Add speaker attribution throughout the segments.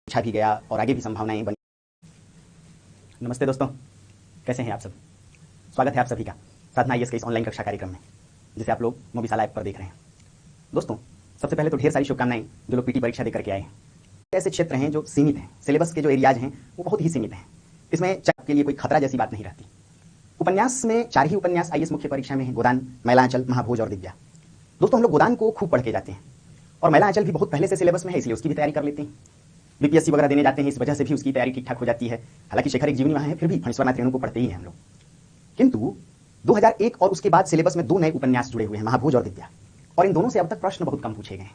Speaker 1: पूछा भी गया और आगे भी संभावनाएं बनी। नमस्ते दोस्तों, कैसे हैं आप सब। स्वागत है आप सभी का साधना आईएएस के इस ऑनलाइन कक्षा कार्यक्रम में, जिसे आप लोग मोबिसाला ऐप पर देख रहे हैं। दोस्तों, सबसे पहले तो ढेर सारी शुभकामनाएं जो लोग पीटी परीक्षा देकर के आए हैं। ऐसे क्षेत्र हैं जो सीमित हैं, सिलेबस के जो एरियाज हैं वो बहुत ही सीमित हैं। इसमें चाप के लिए कोई खतरा जैसी बात नहीं रहती। उपन्यास में 4 ही उपन्यास आईएएस मुख्य परीक्षा में हैं, गोदान, मैलांचल, महाभोज और दिव्या। दोस्तों, हम लोग गोदान को खूब पढ़ के जाते हैं और मैलांचल भी बहुत पहले से सिलेबस में है, इसलिए उसकी भी तैयारी कर लेते हैं। बीपीएससी वगैरह देने जाते हैं, इस वजह से भी उसकी तैयारी ठीक ठाक हो जाती है। हालांकि शेखर एक जीवनी वहां है, फिर भी फणीश्वरनाथ रेणु को पढ़ते ही हैं हम लोग। किंतु 2001 और उसके बाद सिलेबस में 2 नए उपन्यास जुड़े हुए हैं, महाभोज और दिव्या, और इन दोनों से अब तक प्रश्न बहुत कम पूछे गए हैं।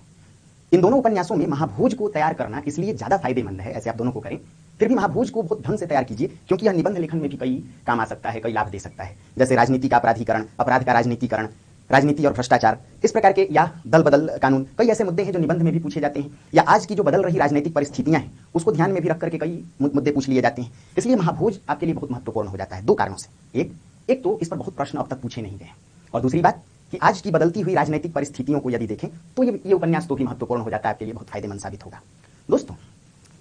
Speaker 1: इन दोनों उपन्यासों में महाभोज को तैयार करना इसलिए ज्यादा फायदेमंद है, ऐसे आप दोनों को करें। फिर भी महाभोज को बहुत ढंग से तैयार कीजिए, क्योंकि यह निबंध लेखन में भी कई काम आ सकता है, कई लाभ दे सकता है। जैसे राजनीति का अपराधीकरण, अपराध का राजनीतिकरण, राजनीति और भ्रष्टाचार, इस प्रकार के, या दल बदल कानून, कई ऐसे मुद्दे हैं जो निबंध में भी पूछे जाते हैं। या आज की जो बदल रही राजनीतिक परिस्थितियां हैं उसको ध्यान में भी रख करके कई मुद्दे पूछ लिए जाते हैं। इसलिए महाभोज आपके लिए बहुत महत्वपूर्ण हो जाता है 2 कारणों से। एक तो इस पर बहुत प्रश्न अब तक पूछे नहीं गए, और दूसरी बात कि आज की बदलती हुई राजनीतिक परिस्थितियों को यदि देखें तो ये उपन्यास तो भी महत्वपूर्ण हो जाता है, आपके लिए बहुत फायदेमंद साबित होगा। दोस्तों,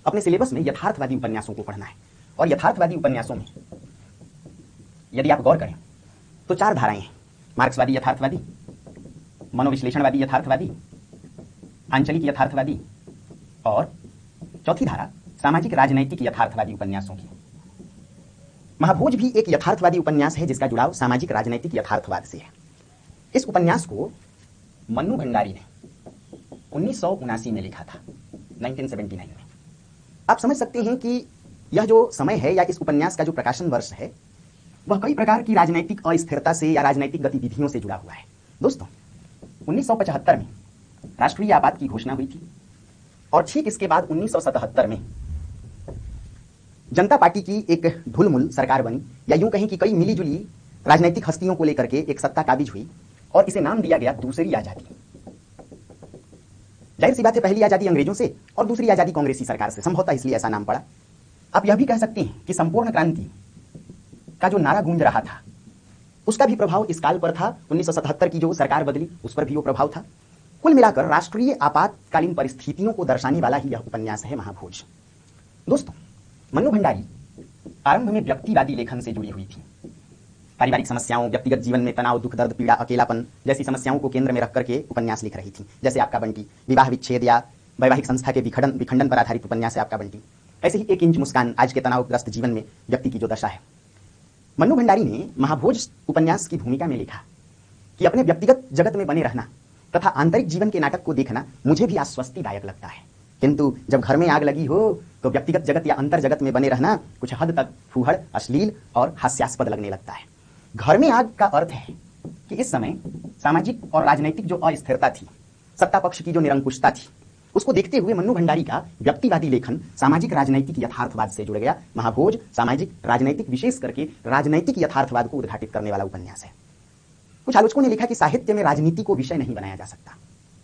Speaker 1: अपने सिलेबस में यथार्थवादी उपन्यासों को पढ़ना है, और यथार्थवादी उपन्यासों में यदि आप गौर करें तो 4 धाराएं हैं: मार्क्सवादी यथार्थवादी, मनोविश्लेषणवादी यथार्थवादी, आंचलिक यथार्थवादी, और चौथी धारा सामाजिक राजनैतिक यथार्थवादी उपन्यासों की। महाभोज भी एक यथार्थवादी उपन्यास है जिसका जुड़ाव सामाजिक राजनैतिक यथार्थवाद से है। इस उपन्यास को मन्नू भंडारी ने 1979 में लिखा था, 1979 में। आप समझ सकते हैं कि यह जो समय है या इस उपन्यास का जो प्रकाशन वर्ष है वह कई प्रकार की राजनैतिक अस्थिरता से या राजनैतिक गतिविधियों से जुड़ा हुआ है। दोस्तों, 1975 में राष्ट्रीय आपात की घोषणा हुई थी, और ठीक इसके बाद 1977 में जनता पार्टी की एक ढुलमुल सरकार बनी, या यूं कहें कि कई मिलीजुली राजनीतिक हस्तियों को लेकर के एक सत्ता काबिज हुई, और इसे नाम दिया गया दूसरी आजादी। जाहिर सी बात है, पहली आजादी अंग्रेजों से और दूसरी आजादी कांग्रेसी सरकार से, संभवतः इसलिए ऐसा नाम पड़ा। आप यह भी कह सकते हैं कि संपूर्ण क्रांति का जो नारा गूंज रहा था उसका भी प्रभाव इस काल पर था। 1977 की जो सरकार बदली उस पर भी वो प्रभाव था। कुल मिलाकर राष्ट्रीय आपातकालीन परिस्थितियों को दर्शाने वाला ही यह उपन्यास है महाभोज। दोस्तों, मन्नू भंडारी आरंभ में व्यक्तिवादी लेखन से जुड़ी हुई थी। पारिवारिक समस्याओं, व्यक्तिगत जीवन में तनाव, दुख, दर्द, पीड़ा, अकेलापन जैसी समस्याओं को केंद्र में रख करके उपन्यास लिख रही थी। जैसे आपका बंटी विवाह विच्छेद या वैवाहिक संस्था के विखंडन पर आधारित उपन्यास है आपका बंटी। ऐसे ही 1 इंच मुस्कान आज के तनावग्रस्त जीवन में व्यक्ति की जो दशा है। मन्नू भंडारी ने महाभोज उपन्यास की भूमिका में लिखा कि अपने व्यक्तिगत जगत में बने रहना तथा आंतरिक जीवन के नाटक को देखना मुझे भी आश्वस्तिदायक लगता है, किंतु जब घर में आग लगी हो तो व्यक्तिगत जगत या अंतर जगत में बने रहना कुछ हद तक फूहड़, अश्लील और हास्यास्पद लगने लगता है। घर में आग का अर्थ है कि इस समय सामाजिक और राजनीतिक जो अस्थिरता थी, सत्ता पक्ष की जो निरंकुशता थी, उसको देखते हुए मन्नू भंडारी का व्यक्तिवादी लेखन सामाजिक राजनीतिक यथार्थवाद से जुड़ गया। महाभोज सामाजिक राजनीतिक, विशेष करके राजनीतिक यथार्थवाद को उद्घाटित करने वाला उपन्यास है। कुछ आलोचकों ने लिखा कि साहित्य में राजनीति को विषय नहीं बनाया जा सकता,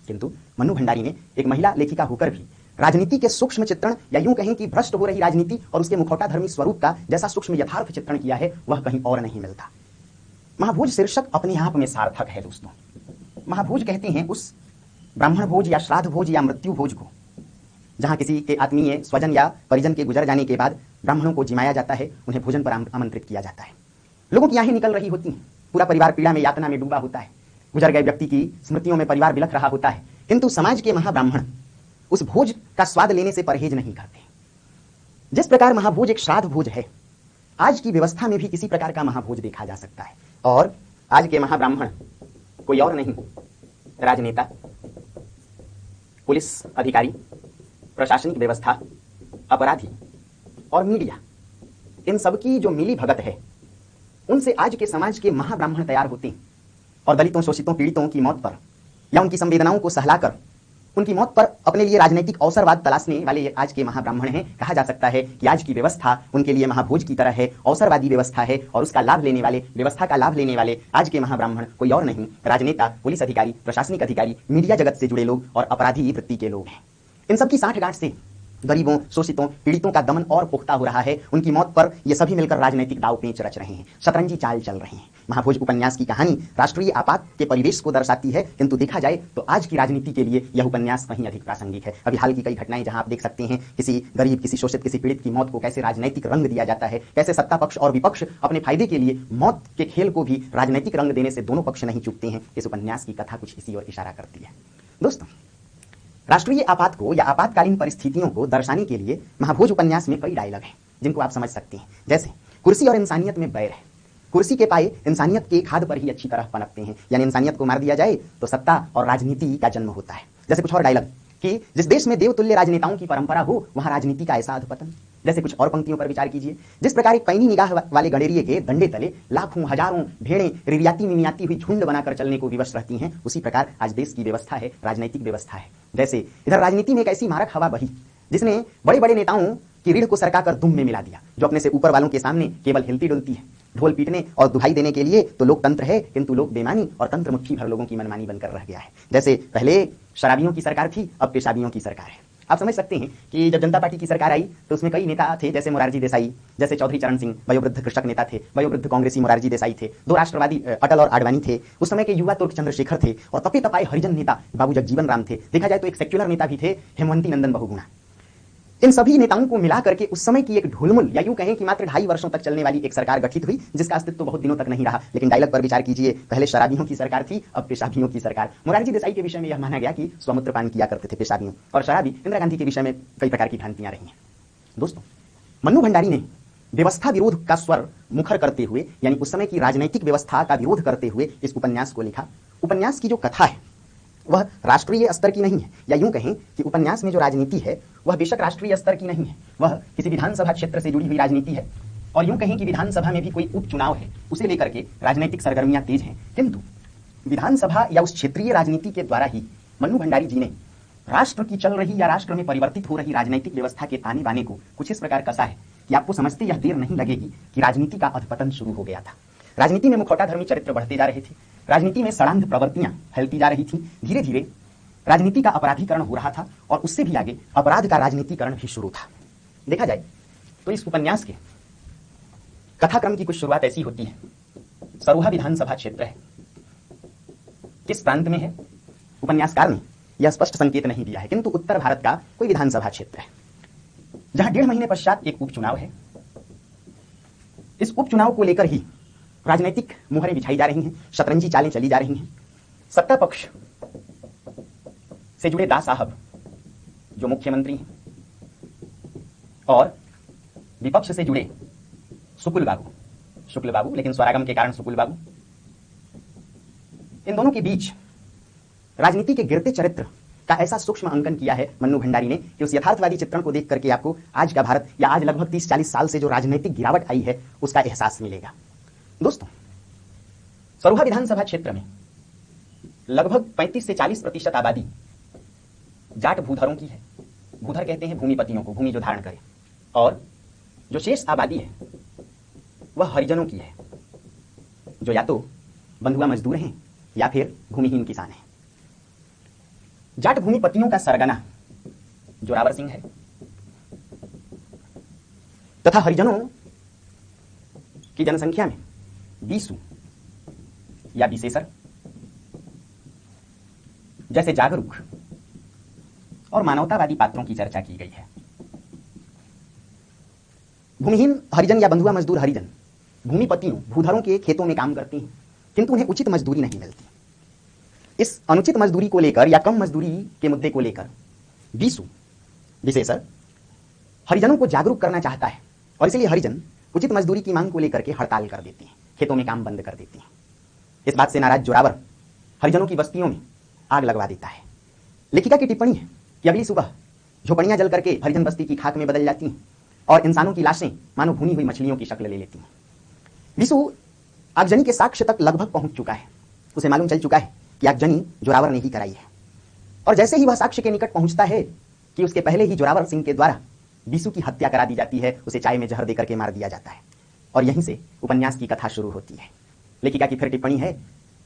Speaker 1: किंतु मन्नू भंडारी ने एक महिला लेखिका होकर भी राजनीति के सूक्ष्म चित्रण, या यूं कहें कि भ्रष्ट हो रही राजनीति और उसके मुखौटाधर्मी स्वरूप का जैसा सूक्ष्म यथार्थ चित्रण किया है वह कहीं और नहीं मिलता। महाभोज शीर्षक अपने आप में सार्थक है। दोस्तों, महाभोज कहते हैं उस ब्राह्मण भोज या श्राद्ध भोज या मृत्यु भोज को, जहां किसी के आत्मीय, स्वजन या परिजन के गुजर जाने के बाद ब्राह्मणों को जिमाया जाता है, उन्हें भोजन पर आमंत्रित किया जाता है। लोगों की आंखें निकल रही होती हैं, पूरा परिवार पीड़ा में, यातना में डूबा होता है, गुजर गए व्यक्ति की स्मृतियों में परिवार बिलख रहा होता है, किंतु समाज के महाब्राह्मण उस भोज का स्वाद लेने से परहेज नहीं करते। जिस प्रकार महाभोज एक श्राद्ध भोज है, आज की व्यवस्था में भी इसी प्रकार का महाभोज देखा जा सकता है। और आज के महाब्राह्मण कोई और नहीं, राजनेता, पुलिस अधिकारी, प्रशासनिक व्यवस्था, अपराधी और मीडिया, इन सबकी जो मिली भगत है उनसे आज के समाज के महाब्राह्मण तैयार होते हैं, और दलितों, शोषितों, पीड़ितों की मौत पर या उनकी संवेदनाओं को सहलाकर उनकी मौत पर अपने लिए राजनीतिक अवसरवाद तलाशने वाले आज के महाब्राह्मण हैं। कहा जा सकता है कि आज की व्यवस्था उनके लिए महाभोज की तरह है, अवसरवादी व्यवस्था है, और उसका लाभ लेने वाले, व्यवस्था का लाभ लेने वाले आज के महाब्राह्मण कोई और नहीं, राजनेता, पुलिस अधिकारी, प्रशासनिक अधिकारी, मीडिया जगत से जुड़े लोग और अपराधी वृत्ति के लोग हैं। इन सबकी साठगांठ से गरीबों, शोषितों, पीड़ितों का दमन और पुख्ता हो रहा है। उनकी मौत पर ये सभी मिलकर राजनीतिक दाव पेंच रच रहे हैं, शतरंजी चाल चल रहे हैं। महाभोज उपन्यास की कहानी राष्ट्रीय आपात के परिवेश को दर्शाती है, किंतु देखा जाए तो आज की राजनीति के लिए यह उपन्यास कहीं अधिक प्रासंगिक है। अभी हाल की कई घटनाएं जहां आप देख सकते हैं किसी गरीब, किसी शोषित, किसी पीड़ित की मौत को कैसे राजनीतिक रंग दिया जाता है, कैसे सत्ता पक्ष और विपक्ष अपने फायदे के लिए मौत के खेल को भी राजनीतिक रंग देने से दोनों पक्ष नहीं चूकते हैं। इस उपन्यास की कथा कुछ इसी ओर इशारा करती है। दोस्तों, राष्ट्रीय आपात को या आपातकालीन परिस्थितियों को दर्शाने के लिए महाभोज उपन्यास में कई डायलॉग हैं जिनको आप समझ सकते हैं। जैसे कुर्सी और इंसानियत में बैर है, कुर्सी के पाए इंसानियत के खाद पर ही अच्छी तरह पनपते हैं, यानी इंसानियत को मार दिया जाए तो सत्ता और राजनीति का जन्म होता है। जैसे कुछ और डायलॉग कि जिस देश में देवतुल्य राजनेताओं की परंपरा हो वहां राजनीति का ऐसा अधपतन। जैसे कुछ और पंक्तियों पर विचार कीजिए, जिस प्रकार एक पैनी निगाह वाले गणेरिये के डंडे तले लाखों हजारों भेड़ें रिरियाती मिमियाती हुई झुंड बनाकर चलने को विवश रहती हैं, उसी प्रकार आज देश की व्यवस्था है, राजनीतिक व्यवस्था है। जैसे इधर राजनीति में एक ऐसी मारक हवा बही जिसने बड़े बड़े नेताओं की रीढ़ को सरकाकर दुम में मिला दिया, जो अपने से ऊपर वालों के सामने केवल हिलती डुलती है। ढोल पीटने और दुहाई देने के लिए तो लोकतंत्र है, किंतु लोक बेमानी और तंत्र मुट्ठी भर लोगों की मनमानी बनकर रह गया है। जैसे पहले शराबियों की सरकार थी, अब पेशाबियों की सरकार है। आप समझ सकते हैं कि जब जनता पार्टी की सरकार आई तो उसमें कई नेता थे, जैसे मोरारजी देसाई, जैसे चौधरी चरण सिंह, वयोवृद्ध कृषक नेता थे, वयोवृद्ध कांग्रेसी मोरारजी देसाई थे, दो राष्ट्रवादी अटल और आडवाणी थे, उस समय के युवा तुर्क चंद्रशेखर थे, और तपे तपाए हरिजन नेता बाबू जगजीवन राम थे। देखा जाए तो एक सेक्युलर नेता भी थे, हेमवंती नंदन बहुगुणा। इन सभी नेताओं को मिला करके उस समय की एक ढुलमुल या यूं कहें कि मात्र 2.5 वर्षों तक चलने वाली एक सरकार गठित हुई, जिसका अस्तित्व तो बहुत दिनों तक नहीं रहा। लेकिन डायलॉग पर विचार कीजिए, पहले शराबियों की सरकार थी, अब पेशाबियों की सरकार। मोरारजी देसाई के विषय में यह माना गया कि स्वमूत्रपान किया करते थे पेशाबियों, और शराबी इंदिरा गांधी के विषय में कई प्रकार की भ्रांतियां रही हैं। दोस्तों, मन्नू भंडारी ने व्यवस्था विरोध का स्वर मुखर करते हुए, यानी उस समय की राजनीतिक व्यवस्था का विरोध करते हुए इस उपन्यास को लिखा। उपन्यास की जो कथा है वह राष्ट्रीय स्तर की नहीं है, या यूं कहें कि उपन्यास में जो राजनीति है वह बेशक राष्ट्रीय स्तर की नहीं है, वह किसी विधानसभा क्षेत्र से जुड़ी हुई राजनीति है। और यूं कहें कि विधानसभा में भी कोई उपचुनाव है, उसे लेकर के राजनीतिक सरगर्मियां तेज हैं, किंतु विधानसभा या उस क्षेत्रीय राजनीति के द्वारा ही मन्नू भंडारी जी ने राष्ट्र की चल रही या राष्ट्र में परिवर्तित हो रही राजनीतिक व्यवस्था के ताने बाने को कुछ इस प्रकार कसा है कि आपको समझते यह देर नहीं लगेगी कि राजनीति का अधपतन शुरू हो गया था। राजनीति में मुखौटाधर्मी चरित्र बढ़ते जा रहे थे, राजनीति में सड़ांध प्रवृत्तियां फैलती जा रही थी, धीरे धीरे राजनीति का अपराधीकरण हो रहा था, और उससे भी आगे अपराध का राजनीतिकरण भी शुरू था। देखा जाए तो इस उपन्यास के कथाक्रम की कुछ शुरुआत ऐसी होती है। सरोहा विधानसभा क्षेत्र है, किस प्रांत में है उपन्यासकार ने यह स्पष्ट संकेत नहीं दिया है, किंतु उत्तर भारत का कोई विधानसभा क्षेत्र है, जहां 1.5 महीने पश्चात एक उपचुनाव है। इस उपचुनाव को लेकर ही राजनीतिक मुहरें बिछाई जा रही हैं, शतरंजी चालें चली जा रही हैं। सत्ता पक्ष से जुड़े दा साहब जो मुख्यमंत्री हैं, और विपक्ष से जुड़े शुक्ल बाबू, लेकिन स्वरागम के कारण शुक्ल बाबू, इन दोनों के बीच राजनीति के गिरते चरित्र का ऐसा सूक्ष्म अंकन किया है मन्नू भंडारी ने कि उस यथार्थवादी चित्रण को देख करके आपको आज का भारत या आज लगभग 30-40 साल से जो राजनीतिक गिरावट आई है उसका एहसास मिलेगा। दोस्तों, सरोहा विधानसभा क्षेत्र में लगभग 35 से 40% आबादी जाट भूधरों की है। भूधर कहते हैं भूमिपतियों को, भूमि जो धारण करे, और जो शेष आबादी है वह हरिजनों की है, जो या तो बंधुआ मजदूर हैं या फिर भूमिहीन किसान हैं। जाट भूमिपतियों का सरगना जोरावर सिंह है, तथा हरिजनों की जनसंख्या में बीसू या विशेषर जैसे जागरूक और मानवतावादी पात्रों की चर्चा की गई है। भूमिहीन हरिजन या बंधुआ मजदूर हरिजन भूमिपतियों भूधरों के खेतों में काम करते हैं, किंतु उन्हें उचित मजदूरी नहीं मिलती। इस अनुचित मजदूरी को लेकर या कम मजदूरी के मुद्दे को लेकर बीसू विशेषर हरिजनों को जागरूक करना चाहता है, और इसलिए हरिजन उचित मजदूरी की मांग को लेकर के हड़ताल कर देते हैं, खेतों में काम बंद कर देते हैं। इस बात से नाराज जोरावर हरिजनों की बस्तियों में आग लगवा देता है। लेखिका की टिप्पणी है कि अगली सुबह झोपड़ियां जल करके हरिजन बस्ती की खाक में बदल जाती हैं, और इंसानों की लाशें मानो भुनी हुई मछलियों की शक्ल ले लेती हैं। बीसू आगजनी के साक्ष्य तक लगभग पहुंच चुका है, उसे मालूम चल चुका है कि आगजनी जोरावर ने ही कराई है, और जैसे ही वह साक्ष्य के निकट पहुंचता है कि उसके पहले ही जोरावर सिंह के द्वारा बीसू की हत्या करा दी जाती है, उसे चाय में जहर देकर के मार दिया जाता है, और यहीं से उपन्यास की कथा शुरू होती है। लेखिका की फिर टिप्पणी है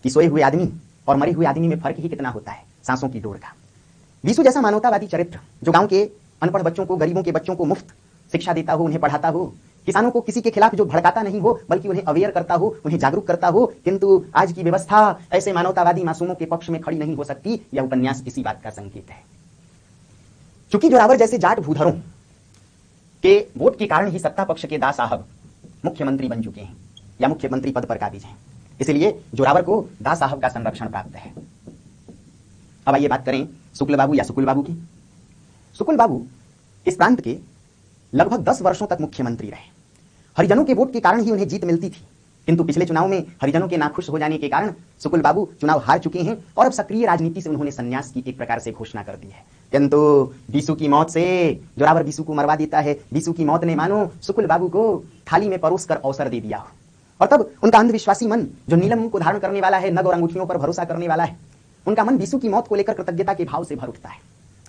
Speaker 1: कि सोए हुए आदमी और मरे हुए आदमी में फर्क ही कितना होता है, सांसों की डोर का। बीसू जैसा मानवतावादी चरित्र जो गांव के अनपढ़ बच्चों को, गरीबों के बच्चों को मुफ्त शिक्षा देता हो, उन्हें पढ़ाता हो, किसानों को किसी के खिलाफ जो भड़काता नहीं हो बल्कि उन्हें अवेयर करता हो, उन्हें जागरूक करता हो। किंतु आज की व्यवस्था ऐसे मानवतावादी मासूमों के पक्ष में खड़ी नहीं हो सकती। यह उपन्यास इसी बात का संकेत है। चूंकि जोरावर जैसे जाट भूधरों के वोट के कारण ही सत्ता पक्ष के दा साहब मुख्यमंत्री बन चुके हैं या मुख्यमंत्री पद पर काबिज हैं, इसलिए जोरावर को दा साहब का संरक्षण प्राप्त है। अब आइए बात करें शुक्ल बाबू या सुकुल बाबू की। सुकुल बाबू इस प्रांत के लगभग 10 वर्षों तक मुख्यमंत्री रहे। हरिजनों के वोट के कारण ही उन्हें जीत मिलती थी, किंतु पिछले चुनाव में हरिजनों के नाखुश हो जाने के कारण सुकुल बाबू चुनाव हार चुके हैं और अब सक्रिय राजनीति से उन्होंने संन्यास की एक प्रकार से घोषणा कर दी है। किंतु बीसू की मौत से जोरावर बीसू को मरवा देता है। बीसू की मौत ने मानो सुकुल बाबू को थाली में परोस कर अवसर दे दिया हो, और तब उनका अंधविश्वासी मन जो नीलम को धारण करने वाला है, नग और अंगूठियों पर भरोसा करने वाला है, उनका मन बीसू की मौत को लेकर कृतज्ञता के भाव से भर उठता है।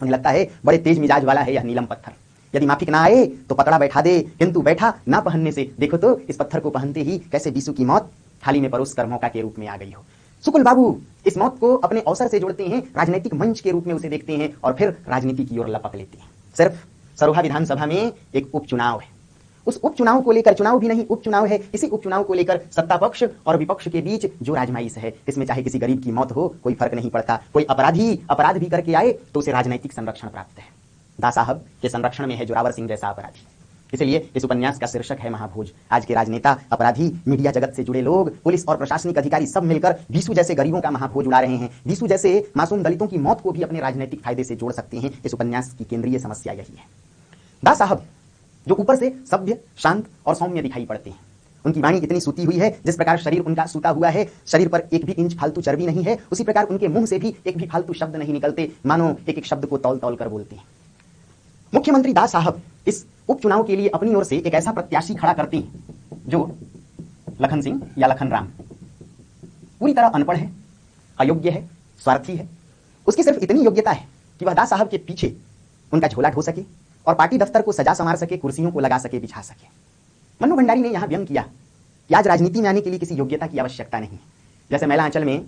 Speaker 1: उन्हें लगता है बड़े तेज मिजाज वाला है यह नीलम पत्थर, यदि माफिक ना आए तो पकड़ा बैठा दे, किंतु बैठा ना पहनने से देखो तो इस पत्थर को पहनते ही कैसे बीसू की मौत थाली में परोस कर मौका के रूप में आ गई हो। सुकुल बाबू इस मौत को अपने अवसर से जोड़ते हैं, राजनीतिक मंच के रूप में उसे देखते हैं और फिर राजनीति की ओर लपक लेते हैं। सिर्फ सरोहा विधानसभा में एक उपचुनाव है, उस उपचुनाव को लेकर, चुनाव भी नहीं उपचुनाव है, इसी उपचुनाव को लेकर सत्ता पक्ष और विपक्ष के बीच जो राजमाइश है, इसमें चाहे किसी गरीब की मौत हो कोई फर्क नहीं पड़ता। कोई अपराधी अपराध भी करके आए तो उसे राजनीतिक संरक्षण प्राप्त है। दा साहब के संरक्षण में है जोरावर सिंह जैसा अपराधी। इसलिए इस उपन्यास का शीर्षक है महाभोज। आज के राजनेता, अपराधी, मीडिया जगत से जुड़े लोग, पुलिस और प्रशासनिक अधिकारी सब मिलकर बीसू जैसे गरीबों का महाभोज उड़ा रहे हैं। बीसू जैसे मासूम दलितों की मौत को भी अपने राजनीतिक फायदे से जोड़ सकते हैं। इस उपन्यास की केंद्रीय समस्या यही है। दा साहब जो ऊपर से सभ्य, शांत और सौम्य दिखाई पड़ते हैं, उनकी वाणी इतनी सूती हुई है, जिस प्रकार शरीर उनका सूता हुआ है, शरीर पर एक भी इंच फालतू चर्बी नहीं है, उसी प्रकार उनके मुंह से भी एक भी फालतू शब्द नहीं निकलते, मानो एक एक शब्द को तौल तौल कर बोलते हैं। मुख्यमंत्री दा साहब इस उपचुनाव के लिए अपनी ओर से एक ऐसा प्रत्याशी खड़ा करते हैं जो लखन सिंह या लखन राम पूरी तरह अनपढ़ है, अयोग्य है, स्वार्थी है। उसकी सिर्फ इतनी योग्यता है कि वह दा साहब के पीछे उनका झोला ढो सके और पार्टी दफ्तर को सजा संवार सके, कुर्सियों को लगा सके, बिछा सके। मन्नू भंडारी ने यहां व्यंग किया कि आज राजनीति में आने के लिए किसी योग्यता की आवश्यकता नहीं है। जैसे महिला अंचल में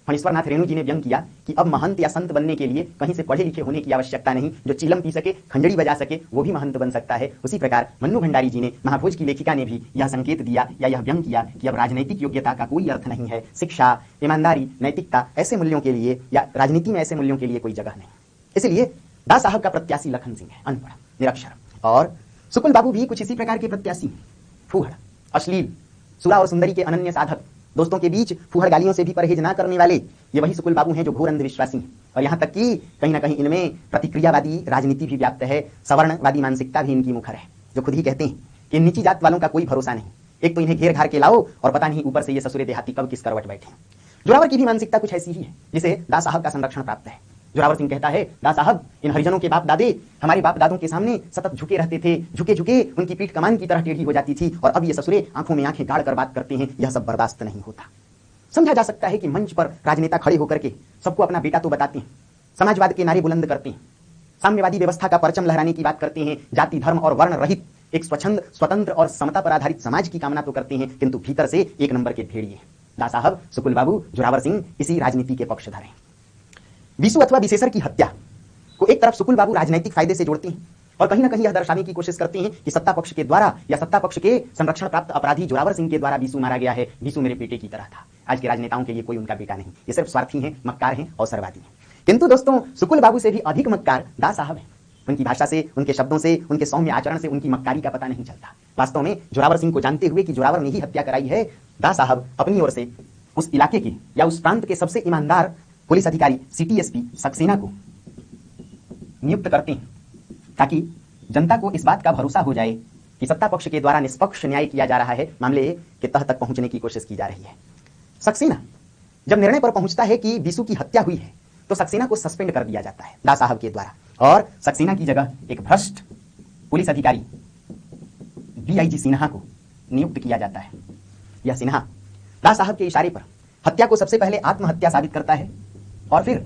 Speaker 1: फणीश्वरनाथ रेणु जी ने व्यंग किया कि अब महंत या संत बनने के लिए कहीं से पढ़े लिखे होने की आवश्यकता नहीं, जो चिलम पी सके, खंजड़ी बजा सके, वो भी महंत बन सकता है। उसी प्रकार मन्नू भंडारी जी ने, महाभोज की लेखिका ने भी यह संकेत दिया या यह व्यंग किया कि अब राजनीतिक योग्यता का कोई अर्थ नहीं है। शिक्षा, ईमानदारी, नैतिकता ऐसे मूल्यों के लिए या राजनीति में ऐसे मूल्यों के लिए कोई जगह नहीं। इसलिए दा साहब का प्रत्याशी लखन सिंह है, अनपढ़, निरक्षर, और सुकुल बाबू भी कुछ इसी प्रकार के प्रत्याशी हैं। फूहड़, अश्लील, सुरा और सुंदरी के अनन्य साधक, दोस्तों के बीच फूहड़ गालियों से भी परहेज ना करने वाले, ये वही सुकुल बाबू हैं जो घोर अंधविश्वासी हैं। और यहाँ तक कि कहीं ना कहीं इनमें प्रतिक्रियावादी राजनीति भी व्याप्त है, सवर्णवादी मानसिकता भी इनकी मुखर है, जो खुद ही कहते हैं कि नीची जात वालों का कोई भरोसा नहीं, एक तो इन्हें घेर घार के लाओ और पता नहीं ऊपर से ये ससुरे देहाती कब किस करवट बैठे। जोरावर की भी मानसिकता कुछ ऐसी ही है, जिसे दा साहब का संरक्षण प्राप्त है। जोरावर सिंह कहता है, दा साहब इन हरिजनों के बाप दादे हमारे बाप दादों के सामने सतत झुके रहते थे, झुके झुके उनकी पीठ कमान की तरह टेढ़ी हो जाती थी, और अब ये ससुरे आंखों में आंखें गाड़ कर बात करते हैं। यह सब बर्दाश्त नहीं होता। समझा जा सकता है कि मंच पर राजनेता खड़े होकर के सबको अपना बेटा तो बताते हैं, समाजवाद के नारे बुलंद करते हैं, साम्यवादी व्यवस्था का परचम लहराने की बात करते हैं, जाति, धर्म और वर्ण रहित एक स्वच्छंद, स्वतंत्र और समता पर आधारित समाज की कामना तो करते हैं, किंतु भीतर से एक नंबर के भेड़िए। दा साहब, सुकुल बाबू, जोरावर सिंह इसी राजनीति के पक्षधर हैं। बीसू अथवा विशेषर की हत्या को एक तरफ सुकुल बाबू राजनीतिक फायदे से जोड़ते हैं और कहीं ना कहीं यह दर्शाने की कोशिश करते हैं कि सत्ता पक्ष के द्वारा या सत्ता पक्ष के संरक्षण प्राप्त अपराधी जोरावर सिंह के द्वारा बीसू मारा गया है। बीसू मेरे बेटे की तरह था। आज के राजनेताओं के लिए कोई उनका बेटा नहीं, ये सिर्फ स्वार्थी हैं, मक्कार हैं, अवसरवादी हैं। किंतु दोस्तों, सुकुल बाबू से भी अधिक मक्कार दा साहब हैं। उनकी भाषा से, उनके शब्दों से, उनके सौम्य आचरण से उनकी मक्कारी का पता नहीं चलता। वास्तव में जोरावर सिंह को जानते हुए कि जोरावर ने ही हत्या कराई है, दा साहब अपनी ओर से उस इलाके के या उस प्रांत के सबसे ईमानदार पुलिस अधिकारी सीटीएसपी सक्सेना को नियुक्त करते हैं, ताकि जनता को इस बात का भरोसा हो जाए कि सत्ता पक्ष के द्वारा निष्पक्ष न्याय किया जा रहा है, मामले के तह तक पहुंचने की कोशिश की जा रही है। सक्सेना जब निर्णय पर पहुंचता है कि बीसू की हत्या हुई है, तो सक्सेना को सस्पेंड कर दिया जाता है दा साहब के द्वारा, और सक्सेना की जगह एक भ्रष्ट पुलिस अधिकारी डीआईजी सिन्हा को नियुक्त किया जाता है। यह सिन्हा दा साहब के इशारे पर हत्या को सबसे पहले आत्महत्या साबित करता है और फिर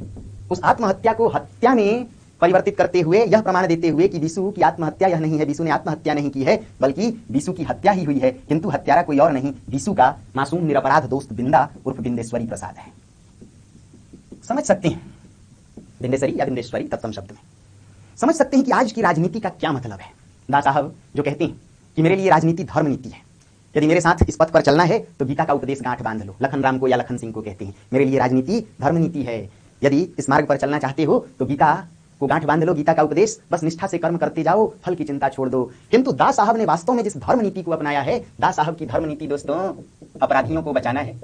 Speaker 1: उस आत्महत्या को हत्या में परिवर्तित करते हुए यह प्रमाण देते हुए कि बीसू की आत्महत्या यह नहीं है, बीसू ने आत्महत्या नहीं की है, बल्कि बीसू की हत्या ही हुई है, किंतु हत्यारा कोई और नहीं, बीसू का मासूम निरपराध दोस्त बिंदा उर्फ बिंदेश्वरी प्रसाद है। समझ सकते हैं बिंदेश्वरी या बिंदेश्वरी तत्सम शब्द में। समझ सकते हैं कि आज की राजनीति का क्या मतलब है। दास साहब जो कहते हैं कि मेरे लिए राजनीति धर्म नीति है, यदि मेरे साथ इस पथ पर चलना है तो गीता का उपदेश गांठ बांध लो। लखन राम को या लखन सिंह को कहते हैं मेरे लिए राजनीति धर्म नीति है, यदि इस मार्ग पर चलना चाहते हो तो गीता को गांठ बांध लो, गीता का उपदेश, बस निष्ठा से कर्म करते जाओ, फल की चिंता छोड़ दो। किंतु दास साहब ने वास्तव में जिस धर्म नीति को अपनाया है, दास साहब की धर्म नीति दोस्तों अपराधियों को बचाना है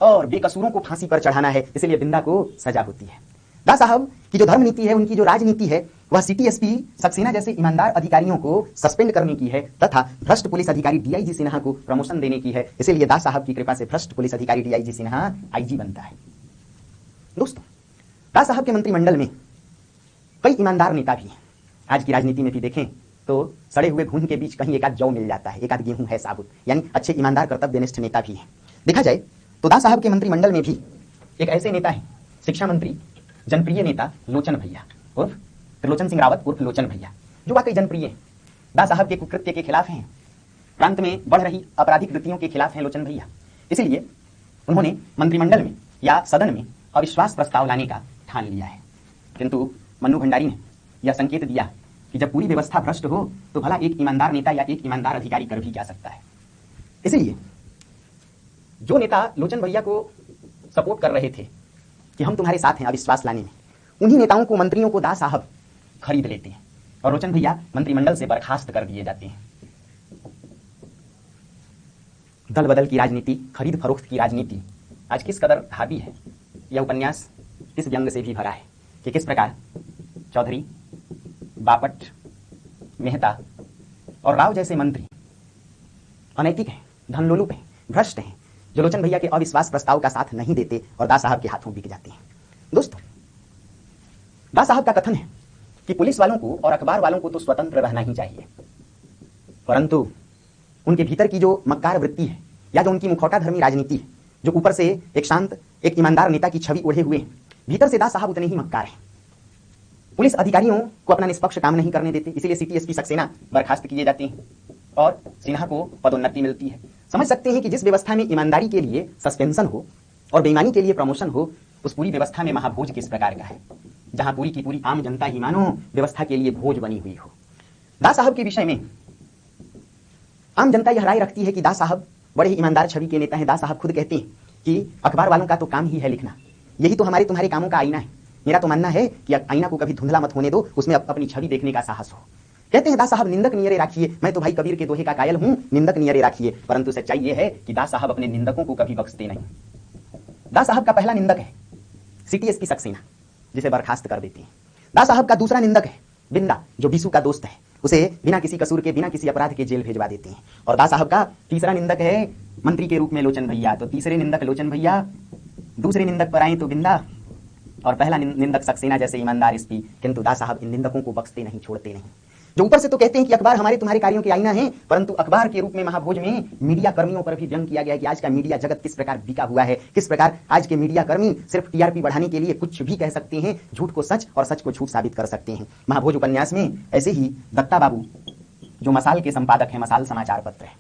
Speaker 1: और बेकसूरों को फांसी पर चढ़ाना है, इसलिए बिंदा को सजा होती है। दास साहब की जो धर्म नीति है, उनकी जो राजनीति है, वह सिटी एसपी सक्सेना जैसे ईमानदार अधिकारियों को सस्पेंड करने की है तथा भ्रष्ट पुलिस अधिकारी डीआईजी सिन्हा को प्रमोशन देने की है। इसलिए दास साहब की कृपा से भ्रष्ट पुलिस अधिकारी डीआईजी सिन्हा आईजी बनता है। दोस्तों, दास साहब के मंत्रिमंडल में कई ईमानदार नेता भी हैं। आज की राजनीति में भी देखें तो सड़े हुए घून के बीच कहीं एक आध जौ मिल जाता है, एक आध गेहूं है साबुत, यानी अच्छे ईमानदार कर्तव्यनिष्ठ नेता भी हैं। देखा जाए तो दास साहब के मंत्रिमंडल में भी एक ऐसे नेता हैं, शिक्षा मंत्री जनप्रिय नेता लोचन भैया उर्फ त्रिलोचन सिंह रावत उर्फ लोचन भैया, जो वाकई जनप्रिय हैं। दास साहब के कुकृत्य के खिलाफ हैं, प्रांत में बढ़ रही आपराधिक वृत्तियों के खिलाफ हैं लोचन भैया। इसलिए उन्होंने मंत्रिमंडल में या सदन में अविश्वास प्रस्ताव लाने का ठान लिया है। किंतु मन्नू भंडारी ने यह संकेत दिया कि जब पूरी व्यवस्था भ्रष्ट हो तो भला एक ईमानदार नेता या एक ईमानदार अधिकारी कर भी क्या सकता है। इसलिए जो नेता लोचन भैया को सपोर्ट कर रहे थे कि हम तुम्हारे साथ हैं अविश्वास लाने में, उन्हीं नेताओं को, मंत्रियों को दास साहब खरीद लेते हैं और लोचन भैया मंत्रिमंडल से बर्खास्त कर दिए जाते हैं। दल बदल की राजनीति, खरीद फरोख्त की राजनीति आज किस कदर हावी है, यह उपन्यास इस व्यंग से भी भरा है कि किस प्रकार चौधरी, बापट, मेहता और राव जैसे मंत्री अनैतिक हैं, धनलोलुप हैं, भ्रष्ट हैं, जो लोचन भैया के अविश्वास प्रस्ताव का साथ नहीं देते और दास साहब के हाथों बिक जाते हैं। दोस्तों, दास साहब का कथन है कि पुलिस वालों को और अखबार वालों को तो स्वतंत्र रहना ही चाहिए, परंतु उनके भीतर की जो मक्कार वृत्ति है या जो उनकी मुखौटा धर्मी राजनीति है, जो ऊपर से एक शांत, एक ईमानदार नेता की छवि ओढ़े हुए हैं, भीतर से दास साहब उतने ही मक्कार हैं। पुलिस अधिकारियों को अपना निष्पक्ष काम नहीं करने देते, इसीलिए सिटी एसपी सक्सेना बर्खास्त किए जाते हैं और सिन्हा को पदोन्नति मिलती है। समझ सकते हैं कि जिस व्यवस्था में ईमानदारी के लिए सस्पेंशन हो और बेईमानी के लिए प्रमोशन हो, उस पूरी व्यवस्था में महाभोज किस प्रकार का है, जहां पूरी की पूरी आम जनता ही मानो व्यवस्था के लिए भोज बनी हुई हो। दास साहब के विषय में आम जनता यह राय रखती है कि दास साहब बड़े ही ईमानदार छवि के नेता हैं। दास साहब खुद कहते हैं कि अखबार वालों का तो काम ही है लिखना, यही तो हमारे तुम्हारे कामों का आईना है। मेरा तो मानना है कि आईना को कभी धुंधला मत होने दो, उसमें अपनी छवि देखने का साहस हो। कहते हैं दास साहब निंदक नियरे राखिए, मैं तो भाई कबीर के दोहे का कायल हूं, निंदक नियरे राखिए। परंतु सच्चाई यह है कि दास साहब अपने निंदकों को कभी बख्शते नहीं। दास साहब का पहला निंदक है सिटी एसपी सक्सेना, जिसे बर्खास्त कर देते हैं। दास साहब का दूसरा निंदक है बिंदा, जो बीसू का दोस्त है, उसे बिना किसी कसूर के, बिना किसी अपराध के जेल भेजवा देते हैं। और दास साहब का तीसरा निंदक है मंत्री के रूप में लोचन भैया। तो तीसरे निंदक लोचन भैया, दूसरे निंदक पर आए तो बिंदा और पहला निंदक सक्सेना जैसे ईमानदार एसपी। किंतु दास साहब इन निंदकों को बख्शते नहीं, छोड़ते नहीं। जो ऊपर से तो कहते हैं कि अखबार हमारे तुम्हारे कार्यों के आईना है, परंतु अखबार के रूप में महाभोज में मीडिया कर्मियों पर भी व्यंग किया गया है कि आज का मीडिया जगत किस प्रकार बिका हुआ है, किस प्रकार आज के मीडिया कर्मी सिर्फ टीआरपी बढ़ाने के लिए कुछ भी कह सकते हैं, झूठ को सच और सच को झूठ साबित कर सकते हैं। महाभोज उपन्यास में ऐसे ही दत्ता बाबू, जो मसाल के संपादक है, मसाल समाचार पत्र है,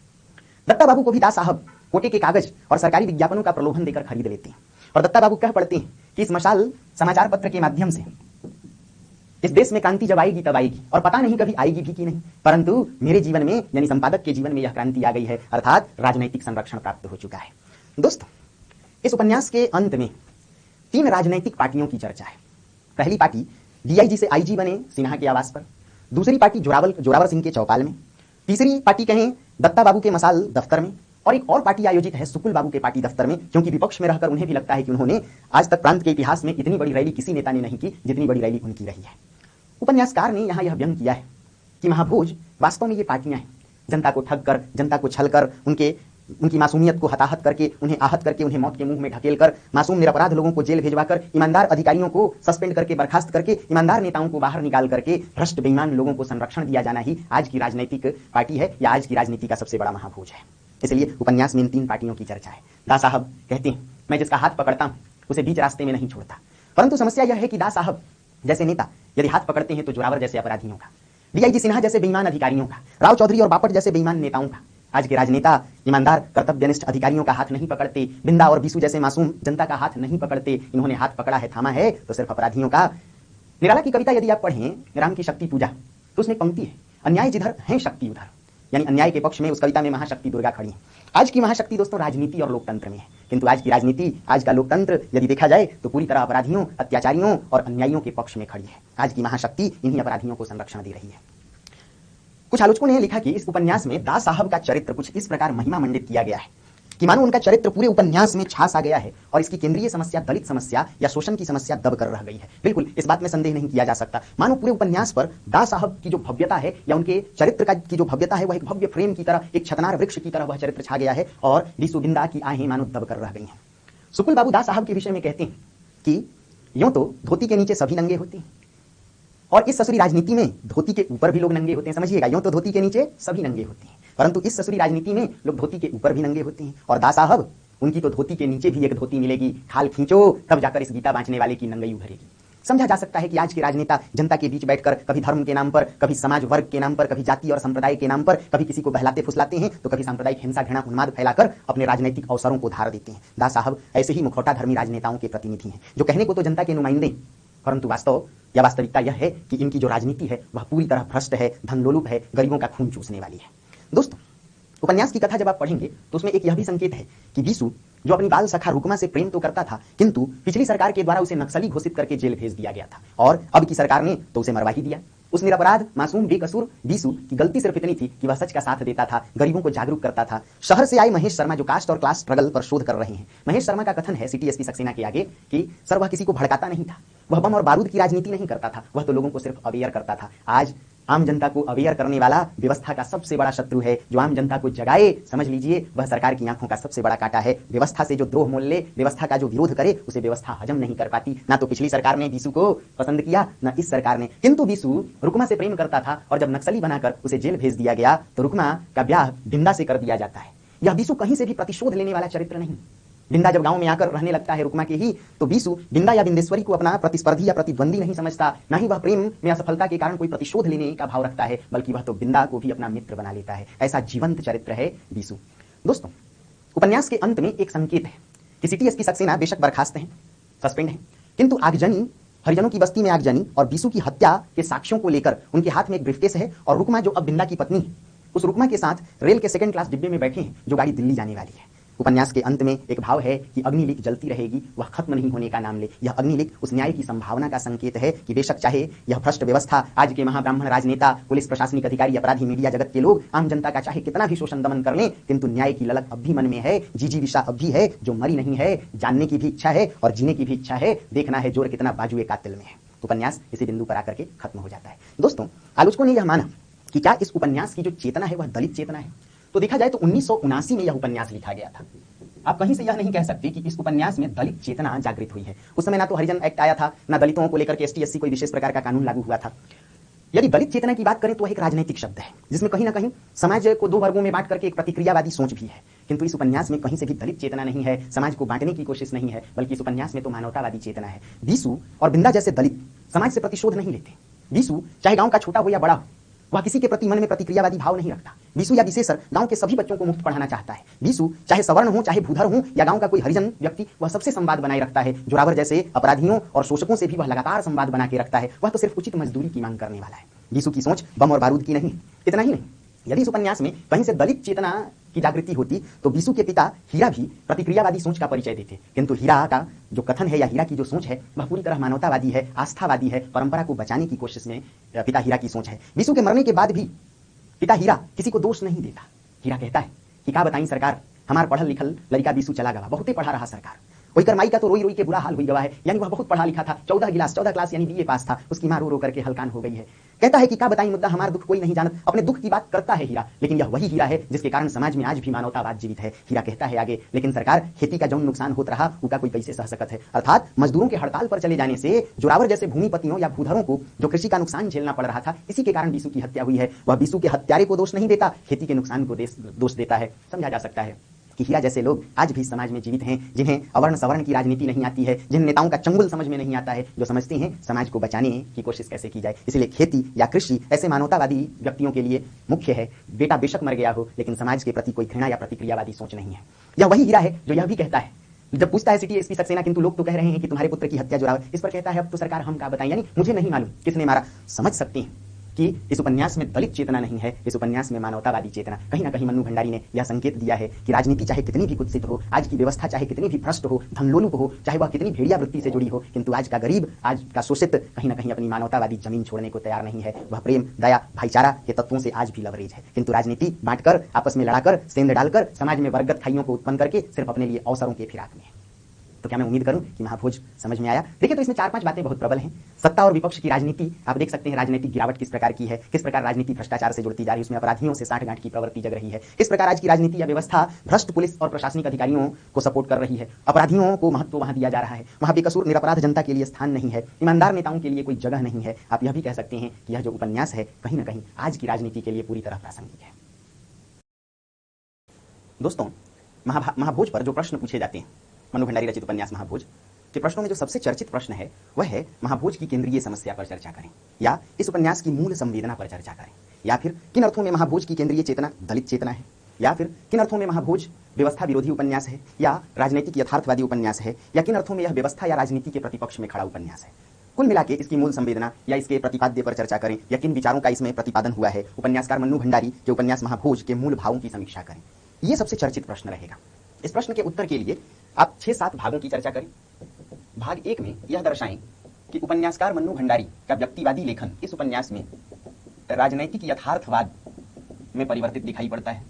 Speaker 1: दत्ता बाबू को भी दास साहब कोटे के कागज और सरकारी विज्ञापनों का प्रलोभन देकर खरीद लेते हैं। और दत्ता बाबू कह पड़ते हैं कि इस मसाल समाचार पत्र के माध्यम से इस देश में क्रांति जब आएगी तब आएगी, और पता नहीं कभी आएगी भी कि नहीं, परंतु मेरे जीवन में यानी संपादक के जीवन में यह क्रांति आ गई है, अर्थात राजनैतिक संरक्षण प्राप्त हो चुका है। दोस्तों, इस उपन्यास के अंत में 3 राजनैतिक पार्टियों की चर्चा है। पहली पार्टी डीआईजी से आईजी बने सिन्हा के आवास पर, दूसरी पार्टी जोरावर सिंह के चौपाल में, तीसरी पार्टी कहें दत्ता बाबू के मसाल दफ्तर में, और एक और पार्टी आयोजित है सुकुल बाबू के पार्टी दफ्तर में, क्योंकि विपक्ष में रहकर उन्हें भी लगता है कि उन्होंने आज तक प्रांत के इतिहास में इतनी बड़ी रैली किसी नेता ने नहीं की जितनी बड़ी रैली उनकी रही है। उपन्यासकार ने यहाँ यह व्यंग किया है कि महाभोज वास्तव में ये पार्टियां हैं, जनता को ठग कर, जनता को छल कर, उनकी मासूमियत को हताहत करके, उन्हें आहत करके, उन्हें मौत के मुंह में ढकेल कर, मासूम निरपराध लोगों को जेल भेजवाकर, ईमानदार अधिकारियों को सस्पेंड करके, बर्खास्त करके, ईमानदार नेताओं को बाहर निकाल करके भ्रष्ट बेईमान लोगों को संरक्षण दिया जाना ही आज की राजनीतिक पार्टी है या आज की राजनीति का सबसे बड़ा महाभोज है। इसलिए उपन्यास में इन 3 पार्टियों की चर्चा है। दास साहब कहते हैं मैं जिसका हाथ पकड़ता हूं उसे बीच रास्ते में नहीं छोड़ता, परंतु समस्या यह है कि दास साहब जैसे नेता यदि हाथ पकड़ते हैं तो जोरावर जैसे अपराधियों का, डीआईजी सिन्हा जैसे बेईमान अधिकारियों का, राव चौधरी और बापट जैसे बेईमान नेताओं का। आज के राजनेता ईमानदार कर्तव्यनिष्ठ अधिकारियों का हाथ नहीं पकड़ते, बिंदा और बीसू जैसे मासूम जनता का हाथ नहीं पकड़ते। इन्होंने हाथ पकड़ा है, थामा है तो सिर्फ अपराधियों का, निराला की कविता यदि आप पढ़ें, राम की शक्ति पूजा, तो उसमें पंक्ति है, अन्याय जिधर है शक्ति उधर, यानी अन्याय के पक्ष में उस कविता में महाशक्ति दुर्गा खड़ी है। आज की महाशक्ति दोस्तों राजनीति और लोकतंत्र में है, किंतु आज की राजनीति, आज का लोकतंत्र यदि देखा जाए तो पूरी तरह अपराधियों, अत्याचारियों और अन्यायियों के पक्ष में खड़ी है। आज की महाशक्ति इन्हीं अपराधियों को संरक्षण दे रही है। कुछ आलोचकों ने लिखा कि इस उपन्यास में दास साहब का चरित्र कुछ इस प्रकार महिमा मंडित किया गया है कि मानो उनका चरित्र पूरे उपन्यास में छा सा गया है और इसकी केंद्रीय समस्या दलित समस्या या शोषण की समस्या दब कर रह गई है। बिल्कुल इस बात में संदेह नहीं किया जा सकता। मानो पूरे उपन्यास पर दास साहब की जो भव्यता है या उनके चरित्र की जो भव्यता है वह एक भव्य फ्रेम की तरह, एक छतनार वृक्ष की तरह वह चरित्र छा गया है और बीसू बिंदा की आहें मानो दब कर रह गई हैं। सुकुल बाबू दास साहब के विषय में कहते हैं कि यूं तो धोती के नीचे सभी नंगे होते हैं और इस ससुरी राजनीति में धोती के ऊपर भी लोग नंगे होते हैं। समझिएगा, यूं तो धोती के नीचे सभी नंगे होते हैं, परंतु इस ससुरी राजनीति में लोग धोती के ऊपर भी नंगे होते हैं। और दास साहब, उनकी तो धोती के नीचे भी एक धोती मिलेगी, खाल खींचो तब जाकर इस गीता बांचने वाले की नंगई उभरेगी। समझा जा सकता है कि आज के राजनेता जनता के बीच बैठकर कभी धर्म के नाम पर, कभी समाज वर्ग के नाम पर, कभी जाति और संप्रदाय के नाम पर, कभी किसी को बहलाते फुसलाते हैं तो कभी सांप्रदायिक हिंसा, घृणा, उन्माद फैलाकर अपने राजनीतिक अवसरों को धार देते हैं। दास साहब ऐसे ही मुखौटा धर्मी राजनेताओं के प्रतिनिधि हैं, जो कहने को तो जनता के नुमाइंदे, परंतु वास्तव या वास्तविकता यह है कि इनकी जो राजनीति है वह पूरी तरह भ्रष्ट है, धनलोलुप है, गरीबों का खून चूसने वाली है। दोस्तों, उपन्यास की कथा जब आप पढ़ेंगे तो उसमें एक यह भी संकेत है कि बीसू जो अपनी बाल सखा रुकमा से प्रेम तो करता था, किंतु पिछली सरकार के द्वारा उसे नक्सली घोषित करके जेल भेज दिया गया था और अब की सरकार ने तो उसे मरवा ही दिया। उस निरपराध मासूम बेकसूर बीसू की गलती सिर्फ इतनी थी कि वह सच का साथ देता था, गरीबों को जागरूक करता था। शहर से आए महेश शर्मा जो कास्ट और क्लास स्ट्रगल पर शोध कर रहे हैं, महेश शर्मा का कथन है सिटी एसपी सक्सेना के आगे कि सर वह किसी को भड़काता नहीं था, वह बम और बारूद की राजनीति नहीं करता था, वह तो लोगों को सिर्फ अवेयर करता था। आज आम जनता को अवेयर करने वाला व्यवस्था का सबसे बड़ा शत्रु है। जो आम जनता को जगाए, समझ लीजिए वह सरकार की आंखों का सबसे बड़ा कांटा है। व्यवस्था से जो द्रोह मोल ले, व्यवस्था का जो विरोध करे, उसे व्यवस्था हजम नहीं कर पाती। ना तो पिछली सरकार ने बीसू को पसंद किया, ना इस सरकार ने। किंतु बीसू रुकमा से प्रेम करता था और जब नक्सली बनाकर उसे जेल भेज दिया गया तो रुकमा का ब्याह बिंदा से कर दिया जाता है। यह बीसू कहीं से भी प्रतिशोध लेने वाला चरित्र नहीं। बिंदा जब गांव में आकर रहने लगता है रुकमा के ही, तो बीसू बिंदा या बिंदेश्वरी को अपना प्रतिस्पर्धी या प्रतिद्वंदी नहीं समझता, ना ही वह प्रेम में असफलता के कारण कोई प्रतिशोध लेने का भाव रखता है, बल्कि वह तो बिंदा को भी अपना मित्र बना लेता है। ऐसा जीवंत चरित्र है बीसू। दोस्तों, उपन्यास के अंत में एक संकेत है कि सिटी एसपी सक्सेना बेशक बर्खास्त हैं, सस्पेंड हैं, किंतु आगजनी, हरिजनों की बस्ती में आगजनी और बीसू की हत्या के साक्ष्यों को लेकर उनके हाथ में एक ब्रीफकेस है और रुकमा जो अब बिंदा की पत्नी है, उस रुकमा के साथ रेल के सेकंड क्लास डिब्बे में बैठे हैं जो गाड़ी दिल्ली जाने वाली है। उपन्यास के अंत में एक भाव है कि अग्निलिक जलती रहेगी, वह खत्म नहीं होने का नाम ले। यह अग्निलिक उस न्याय की संभावना का संकेत है कि बेशक चाहे यह भ्रष्ट व्यवस्था, आज के महाब्राह्मण राजनेता, पुलिस, प्रशासनिक अधिकारी, अपराधी, मीडिया जगत के लोग आम जनता का चाहे कितना भी शोषण दमन कर लें, किंतु न्याय की ललक अब भी मन में है, जिजीविषा अब भी है, जो मरी नहीं है, जानने की भी इच्छा है और जीने की भी इच्छा है। देखना है जोर कितना बाजुए कातिल में है। उपन्यास इसी बिंदु पर आकर के खत्म हो जाता है। दोस्तों, आलोचकों ने यह माना कि क्या इस उपन्यास की जो चेतना है वह दलित चेतना है। तो देखा जाए तो 1979 में यह उपन्यास लिखा गया था। आप कहीं से यह नहीं कह सकते कि इस उपन्यास में दलित चेतना जागृत हुई है। उस समय ना तो हरिजन एक्ट आया था, ना दलितों को लेकर के एसटी एससी कोई विशेष प्रकार का कानून लागू हुआ था। यदि दलित चेतना की बात करें तो वह एक राजनीतिक शब्द है जिसमें कहीं ना कहीं समाज को दो वर्गों में बांट करके एक प्रतिक्रियावादी सोच भी है, किंतु इस उपन्यास में कहीं से भी दलित चेतना नहीं है, समाज को बांटने की कोशिश नहीं है, बल्कि इस उपन्यास में तो मानवतावादी चेतना है। बीसू और बिंदा जैसे दलित समाज से प्रतिशोध नहीं लेते। बीसू चाहे गांव का छोटा हो या बड़ा हो, वह किसी के प्रति मन में प्रतिक्रियावादी भाव नहीं रखता। बीसू या विशेषर गांव के सभी बच्चों को मुफ्त पढ़ाना चाहता है। बीसू चाहे सवर्ण हो, चाहे भूधर हो या गांव का कोई हरिजन व्यक्ति, वह सबसे संवाद बनाए रखता है। जोरावर जैसे अपराधियों और शोषकों से भी वह लगातार संवाद बना के रखता है। वह तो सिर्फ उचित मजदूरी की मांग करने वाला है। बीसू की सोच बम और बारूद की नहीं। इतना ही नहीं, यदि इस उपन्यास में कहीं से दलित चेतना की जागृति होती तो बीसू के पिता हीरा भी प्रतिक्रियावादी सोच का परिचय देते, किंतु हीरा का जो कथन है या हीरा की जो सोच है वह पूरी तरह मानवतावादी है, आस्थावादी है, परंपरा को बचाने की कोशिश में पिता हीरा की सोच है। बीसू के मरने के बाद भी पिता हीरा किसी को दोष नहीं देता। हीरा कहता है कि का बताई सरकार, हमार पढ़ल लिखल लड़का बीसू चला गवा, बहुते पढ़ा रहा सरकार। वही करमाई का तो रोई रोई के बुरा हाल हुई गवा है, यानी वह बहुत पढ़ा लिखा था, 14 क्लास यानी बीए पास था, उसकी मां रो रो करके हलकान हो गई है। कहता है कि का बताई मुद्दा, हमारा दुख कोई नहीं जानत। अपने दुख की बात करता है हीरा, लेकिन यह वही हीरा है जिसके कारण समाज में आज भी मानवतावाद जीवित है। हीरा कहता है आगे, लेकिन सरकार खेती का जो नुकसान होता रहा उसका कोई कैसे सह सकत है। अर्थात मजदूरों के हड़ताल पर चले जाने से जोरावर जैसे भूमिपतियों या भूधरों को जो कृषि का नुकसान झेलना पड़ रहा था, इसी के कारण बीसू की हत्या हुई है। वह बीसू के हत्यारे को दोष नहीं देता, खेती के नुकसान को दोष देता है। समझा जा सकता है कि हीरा जैसे लोग आज भी समाज में जीवित हैं, जिन्हें अवर्ण सवर्ण की राजनीति नहीं आती है, जिन नेताओं का चंगुल समझ में नहीं आता है, जो समझते हैं समाज को बचाने की कोशिश कैसे की जाए। इसलिए खेती या कृषि ऐसे मानवतावादी व्यक्तियों के लिए मुख्य है। बेटा बेशक मर गया हो, लेकिन समाज के प्रति कोई घृणा या प्रतिक्रियावादी सोच नहीं है। यह वही हीरा है जो यह भी कहता है जब पूछता है सिटी एसपी सक्सेना, किंतु लोग तो कह रहे हैं कि तुम्हारे पुत्र की हत्या जुड़ाव है, इस पर कहता है अब तो सरकार हम क्या बताएं, यानी मुझे नहीं मालूम किसने मारा। समझ सकते हैं कि इस उपन्यास में दलित चेतना नहीं है, इस उपन्यास में मानवतावादी चेतना। कहीं ना कहीं मन्नू भंडारी ने यह संकेत दिया है कि राजनीति चाहे कितनी भी कुत्सित हो, आज की व्यवस्था चाहे कितनी भी भ्रष्ट हो, धनलोलुप हो, चाहे वह कितनी भेड़िया वृत्ति से जुड़ी हो, किंतु आज का गरीब, आज का शोषित कहीं ना कहीं अपनी मानवतावादी जमीन छोड़ने को तैयार नहीं है। वह प्रेम, दया, भाईचारा के तत्वों से आज भी लवरेज है, किंतु राजनीति बांटकर, आपस में लड़ाकर, सेंध डालकर, समाज में वर्गत खाइयों को उत्पन्न करके सिर्फ अपने लिए अवसरों के फिराक में है। तो क्या मैं उम्मीद करूं कि महाभोज समझ में आया। देखिए, तो इसमें 4-5 बातें बहुत प्रबल हैं। सत्ता और विपक्ष की राजनीति, आप देख सकते हैं राजनीतिक गिरावट किस प्रकार की है, किस प्रकार राजनीति भ्रष्टाचार से जुड़ती जा रही है, उसमें अपराधियों से साठगांठ की प्रवृत्ति जग रही है। किस प्रकार आज की राजनीति या व्यवस्था भ्रष्ट पुलिस और प्रशासनिक अधिकारियों को सपोर्ट कर रही है, अपराधियों को महत्व वहां दिया जा रहा है, वहां बेकसूर निरपराध जनता के लिए स्थान नहीं है, ईमानदार नेताओं के लिए कोई जगह नहीं है। आप यह भी कह सकते हैं कि यह जो उपन्यास है कहीं ना कहीं आज की राजनीति के लिए पूरी तरह प्रासंगिक है। दोस्तों, महाभोज पर जो प्रश्न पूछे जाते हैं, मन्नू भंडारी रचित उपन्यास महाभोज के प्रश्नों में जो सबसे चर्चित प्रश्न है वह है महाभोज की केंद्रीय समस्या पर चर्चा करें, या इस उपन्यास की मूल संवेदना पर चर्चा करें, या फिर किन अर्थों में महाभोज की केंद्रीय चेतना दलित चेतना है, या फिर किन अर्थों में महाभोज व्यवस्था विरोधी उपन्यास है या राजनीतिक यथार्थवादी उपन्यास है, या किन अर्थों में यह व्यवस्था या राजनीति के प्रतिपक्ष में खड़ा उपन्यास है। कुल मिला के इसकी मूल संवेदना या इसके प्रतिपाद्य पर चर्चा करें, या किन विचारों का इसमें प्रतिपादन हुआ है, उपन्यासकार मन्नू भंडारी के उपन्यास महाभोज के मूल भावों की समीक्षा करें। यह सबसे चर्चित प्रश्न रहेगा। इस प्रश्न के उत्तर के लिए आप 6-7 भागों की चर्चा करें। भाग 1 में यह दर्शाएं कि उपन्यासकार मन्नू भंडारी का व्यक्तिवादी लेखन इस उपन्यास में राजनैतिक यथार्थवाद में परिवर्तित दिखाई पड़ता है।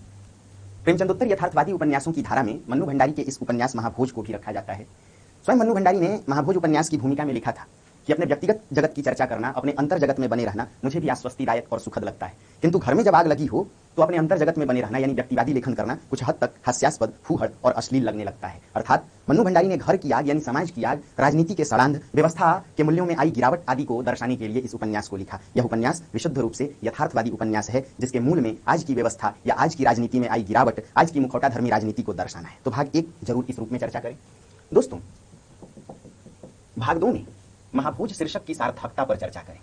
Speaker 1: प्रेमचंदोत्तर यथार्थवादी उपन्यासों की धारा में मन्नू भंडारी के इस उपन्यास महाभोज को भी रखा जाता है। स्वयं मन्नू भंडारी ने महाभोज उपन्यास की भूमिका में लिखा था कि अपने व्यक्तिगत जगत की चर्चा करना, अपने अंतर जगत में बने रहना मुझे भी आश्वस्तिदायक और सुखद लगता है, किंतु घर में जब आग लगी हो तो अपने अंतर जगत में बने रहना यानी व्यक्तिवादी लेखन करना कुछ हद तक हास्यास्पद, फूहड़ और अश्लील लगने लगता है। अर्थात मन्नू भंडारी ने घर की आग यानी समाज की आग, राजनीति के सड़ांध, व्यवस्था के मूल्यों में आई गिरावट आदि को दर्शाने के लिए इस उपन्यास को लिखा। यह उपन्यास विशुद्ध रूप से यथार्थवादी उपन्यास है, जिसके मूल में आज की व्यवस्था या आज की राजनीति में आई गिरावट, आज की मुखौटा धर्मी राजनीति को दर्शाना है। तो भाग 1 जरूर इस रूप में चर्चा करें। दोस्तों, भाग 2 में महाभोज शीर्षक की सार्थकता पर चर्चा करें।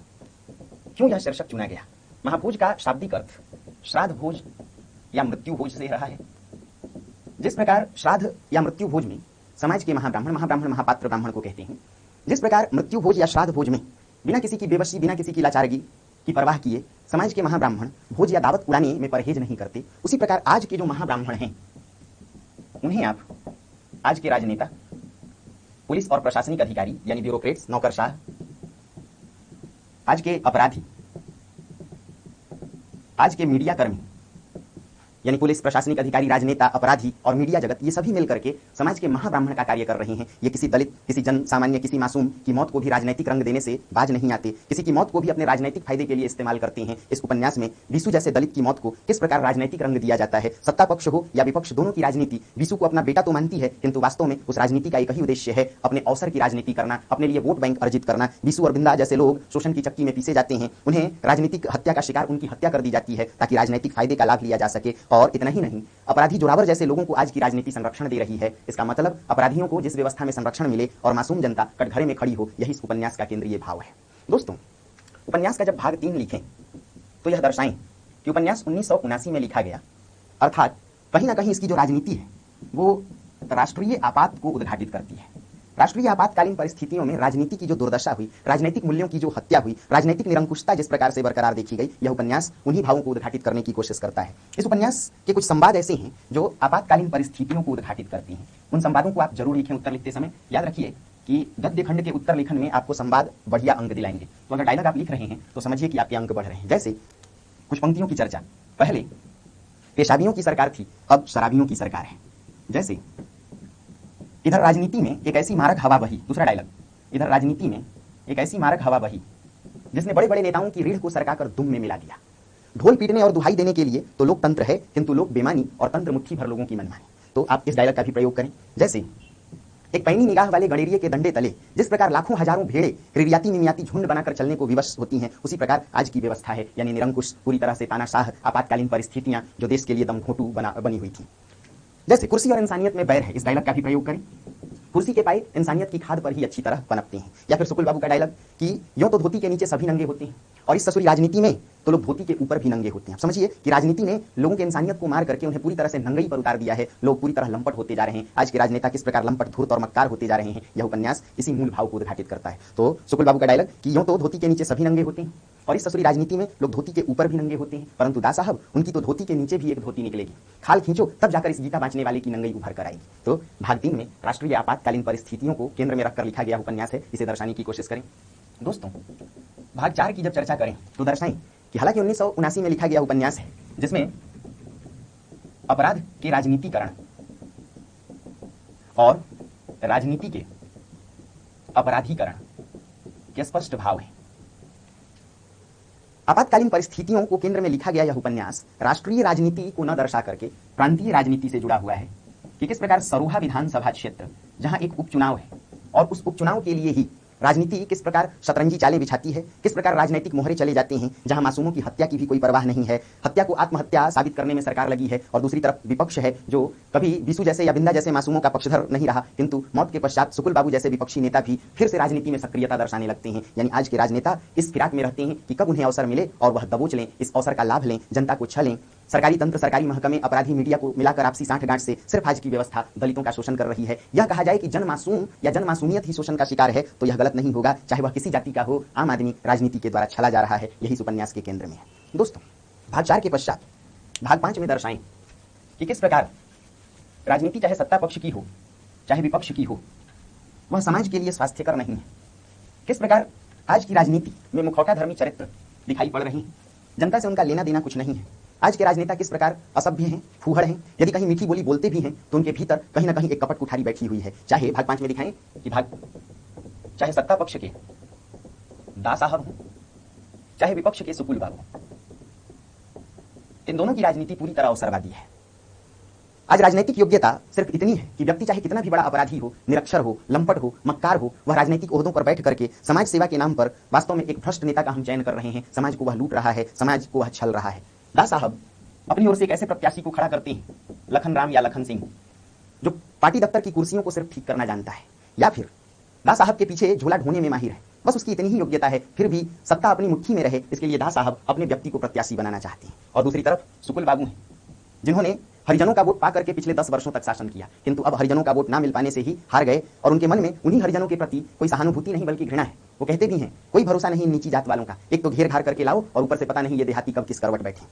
Speaker 1: क्यों यह शीर्षक चुना गया? महाभोज का शाब्दिक अर्थ श्राद्ध भोज या मृत्यु भोज से रहा है। जिस प्रकार श्राद्ध या मृत्यु भोज में समाज के महाब्राह्मण महापात्र ब्राह्मण को कहते हैं, जिस प्रकार मृत्यु भोज या श्राद्ध भोज में बिना किसी की बेबसी, बिना किसी की लाचारगी की परवाह किए समाज के महाब्राह्मण भोज या दावत उड़ाने में परहेज नहीं करते, उसी प्रकार आज के जो महाब्राह्मण हैं उन्हें आप आज के राजनेता, पुलिस और प्रशासनिक अधिकारी यानी ब्यूरोक्रेट्स, नौकरशाह, आज के अपराधी, आज के मीडिया कर्मी यानी पुलिस, प्रशासनिक अधिकारी, राजनेता, अपराधी और मीडिया जगत, ये सभी मिलकर के समाज के महाब्राह्मण का कार्य कर रहे हैं। ये किसी दलित, किसी जन सामान्य, किसी मासूम की मौत को भी राजनीतिक रंग देने से बाज नहीं आते, किसी की मौत को भी अपने राजनीतिक फायदे के लिए इस्तेमाल करते हैं। इस उपन्यास में विशु जैसे दलित की मौत को किस प्रकार राजनीतिक रंग दिया जाता है। सत्ता पक्ष हो या विपक्ष, दोनों की राजनीति विशु को अपना बेटा तो मानती है, किंतु वास्तव में उस राजनीति का एक ही उद्देश्य है, अपने अवसर की राजनीति करना, अपने लिए वोट बैंक अर्जित करना। विशु और बिंदा जैसे लोग शोषण की चक्की में पीसे जाते हैं, उन्हें राजनीतिक हत्या का शिकार, उनकी हत्या कर दी जाती है ताकि राजनीतिक फायदे का लाभ लिया जा सके। और इतना ही नहीं, अपराधी जोरावर जैसे लोगों को आज की राजनीति संरक्षण दे रही है। इसका मतलब अपराधियों को जिस व्यवस्था में संरक्षण मिले और मासूम जनता कटघरे में खड़ी हो, यही इस उपन्यास का केंद्रीय भाव है। दोस्तों, उपन्यास का जब भाग 3 लिखें तो यह दर्शाएं कि उपन्यास 1979 में लिखा गया, अर्थात कहीं ना कहीं इसकी जो राजनीति है वो राष्ट्रीय आपात को उद्घाटित करती है। राष्ट्रीय आपातकालीन परिस्थितियों में राजनीति की जो दुर्दशा हुई, राजनीतिक मूल्यों की जो हत्या हुई, राजनीतिक निरंकुशता जिस प्रकार से बरकरार देखी गई, यह उपन्यास उन्हीं भावों को उद्घाटित करने की कोशिश करता है। इस उपन्यास के कुछ संवाद ऐसे हैं जो आपातकालीन परिस्थितियों को उद्घाटित करती हैं। उन संवादों को आप जरूर लिखें उत्तर लिखते समय। याद रखिए कि गद्य खंड के उत्तर लेखन में आपको संवाद बढ़िया अंक दिलाएंगे। तो अगर डायलॉग आप लिख रहे हैं तो समझिए कि आपके अंक बढ़ रहे हैं। जैसे कुछ पंक्तियों की चर्चा, पहले पेशाबियों की सरकार थी, अब शराबियों की सरकार है। जैसे इधर राजनीति में एक ऐसी मारक हवा बही, दूसरा डायलॉग, इधर राजनीति में एक ऐसी मारक हवा बही जिसने बड़े बड़े नेताओं की रीढ़ को सरकाकर दुम में मिला दिया। ढोल पीटने और दुहाई देने के लिए तो लोकतंत्र है, किंतु लोक बेमानी और तंत्र मुट्ठी भर लोगों की मनमानी। तो आप इस डायलॉग का भी प्रयोग करें। जैसे एक पैनी निगाह वाले गणेरिये के डंडे तले जिस प्रकार लाखों हजारों भेड़े रिरियाती मिमियाती झुंड बनाकर चलने को विवश होती हैं, उसी प्रकार आज की व्यवस्था है, यानी निरंकुश, पूरी तरह से तानाशाह आपातकालीन परिस्थितियां जो देश के लिए दमघोंटू बनी हुई थी। जैसे कुर्सी और इंसानियत में बैर है, इस डायलॉग का भी प्रयोग करें। कुर्सी के पाए इंसानियत की खाद पर ही अच्छी तरह पनपते हैं। या फिर सुकुल बाबू का डायलॉग कि यूं तो धोती के नीचे सभी नंगे होते हैं, और इस ससुरी राजनीति में तो लोग धोती के ऊपर भी नंगे होते हैं। समझिए कि राजनीति ने लोगों के इंसानियत को मार करके उन्हें पूरी तरह से नंगई पर उतार दिया है। लोग पूरी तरह लंपट होते जा रहे हैं। आज के राजनेता किस प्रकार लंपट, धूर्त और मक्कार होते जा रहे हैं, यह उपन्यास इसी मूल भाव को उद्घाटित करता है। तो शुक्ल बाबू का डायलॉग कि यूं तो धोती के नीचे सभी नंगे होते हैं और इस ससुरी राजनीति में लोग धोती के ऊपर भी नंगे होते हैं, परंतु दा साहब उनकी तो धोती के नीचे भी एक धोती निकलेगी। खाल खींचो तब जाकर इस गीता बांचने वाले की नंगई उभर कर आएगी। तो भाग 3 में राष्ट्रीय आपातकालीन परिस्थितियों को केंद्र में रखकर लिखा गया उपन्यास है, इसे दर्शाने की कोशिश करें। दोस्तों, भाग 4 की जब चर्चा करें तो दर्शाएं कि हालांकि 1979 में लिखा गया उपन्यास है जिसमें अपराध के राजनीतिकरण और राजनीति के अपराधीकरण के स्पष्ट भाव है। आपातकालीन परिस्थितियों को केंद्र में लिखा गया यह उपन्यास राष्ट्रीय राजनीति को न दर्शा करके प्रांतीय राजनीति से जुड़ा हुआ है कि किस प्रकार सरोहा विधानसभा क्षेत्र, जहां एक उपचुनाव है और उस उपचुनाव के लिए ही राजनीति किस प्रकार शतरंजी चालें बिछाती है, किस प्रकार राजनीतिक मोहरे चले जाते हैं, जहां मासूमों की हत्या की भी कोई परवाह नहीं है, हत्या को आत्महत्या साबित करने में सरकार लगी है, और दूसरी तरफ विपक्ष है जो कभी बिशु जैसे या बिंदा जैसे मासूमों का पक्षधर नहीं रहा, किंतु मौत के पश्चात शुक्ल बाबू जैसे विपक्षी नेता भी फिर से राजनीति में सक्रियता दर्शाने लगते हैं। यानी आज के राजनेता इस फिराक में रहते हैं कि कब उन्हें अवसर मिले और वह दबोच लें, इस अवसर का लाभ लें, जनता को छलें। सरकारी तंत्र, सरकारी महकमे, अपराधी मीडिया को मिलाकर आपसी सांठगांठ से सिर्फ आज की व्यवस्था दलितों का शोषण कर रही है। यह कहा जाए कि जन मासूम या जन मासूमियत ही शोषण का शिकार है तो यह गलत नहीं होगा, चाहे वह किसी जाति का हो। आम आदमी राजनीति के द्वारा छला जा रहा है, यही इस उपन्यास के केंद्र में है। दोस्तों, भाग 4 के पश्चात भाग 5 में दर्शाएं कि किस प्रकार राजनीति चाहे सत्ता पक्ष की हो चाहे विपक्ष की हो, वह समाज के लिए स्वास्थ्यकर नहीं है। किस प्रकार आज की राजनीति में मुखौटा धर्मी चरित्र दिखाई पड़ रहे हैं, जनता से उनका लेना देना कुछ नहीं है। आज के राजनेता किस प्रकार असभ्य हैं, फूहड़ हैं, यदि कहीं मीठी बोली बोलते भी हैं तो उनके भीतर कहीं ना कहीं एक कपट कुठारी बैठी हुई है। चाहे भाग 5 में दिखाएं कि चाहे सत्ता पक्ष के दा साहब हों चाहे विपक्ष के सुकुल बाबू, इन दोनों की राजनीति पूरी तरह अवसरवादी है। आज राजनीतिक योग्यता सिर्फ इतनी है कि व्यक्ति चाहे कितना भी बड़ा अपराधी हो, निरक्षर हो, लंपट हो, मक्कार हो, वह राजनीतिक ओहदों पर बैठ करके समाज सेवा के नाम पर वास्तव में एक भ्रष्ट नेता का हम चयन कर रहे हैं। समाज को वह लूट रहा है, समाज को वह छल रहा है। दा साहब अपनी ओर से एक ऐसे प्रत्याशी को खड़ा करते हैं, लखन राम या लखन सिंह, जो पार्टी दफ्तर की कुर्सियों को सिर्फ ठीक करना जानता है, या फिर दा साहब के पीछे झोला ढोने में माहिर है। बस उसकी इतनी ही योग्यता है, फिर भी सत्ता अपनी मुट्ठी में रहे, इसके लिए दा साहब अपने व्यक्ति को प्रत्याशी बनाना चाहते हैं। और दूसरी तरफ सुकुल बाबू हैं, जिन्होंने हरिजनों का वोट पाकर के पिछले 10 वर्षों तक शासन किया, किंतु अब हरिजनों का वोट ना मिल पाने से ही हार गए और उनके मन में उन्हीं हरिजनों के प्रति कोई सहानुभूति नहीं बल्कि घृणा है। वो कहते भी हैं कोई भरोसा नहीं नीची जात वालों का, एक तो घेर घार करके लाओ और ऊपर से पता नहीं ये देहाती कब किस करवट बैठे।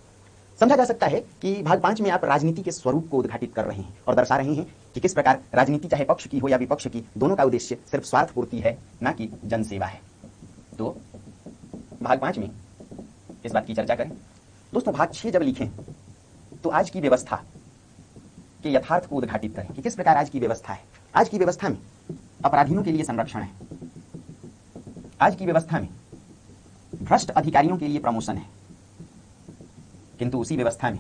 Speaker 1: समझा जा सकता है कि भाग 5 में आप राजनीति के स्वरूप को उद्घाटित कर रहे हैं और दर्शा रहे हैं कि किस प्रकार राजनीति चाहे पक्ष की हो या विपक्ष की, दोनों का उद्देश्य सिर्फ स्वार्थ पूर्ति है, ना कि जनसेवा है। तो भाग 5 में इस बात की चर्चा करें। दोस्तों, भाग 6 जब लिखें तो आज की व्यवस्था के यथार्थ को उद्घाटित करें कि किस प्रकार आज की व्यवस्था है। आज की व्यवस्था में अपराधियों के लिए संरक्षण है, आज की व्यवस्था में भ्रष्ट अधिकारियों के लिए प्रमोशन है, किंतु उसी व्यवस्था में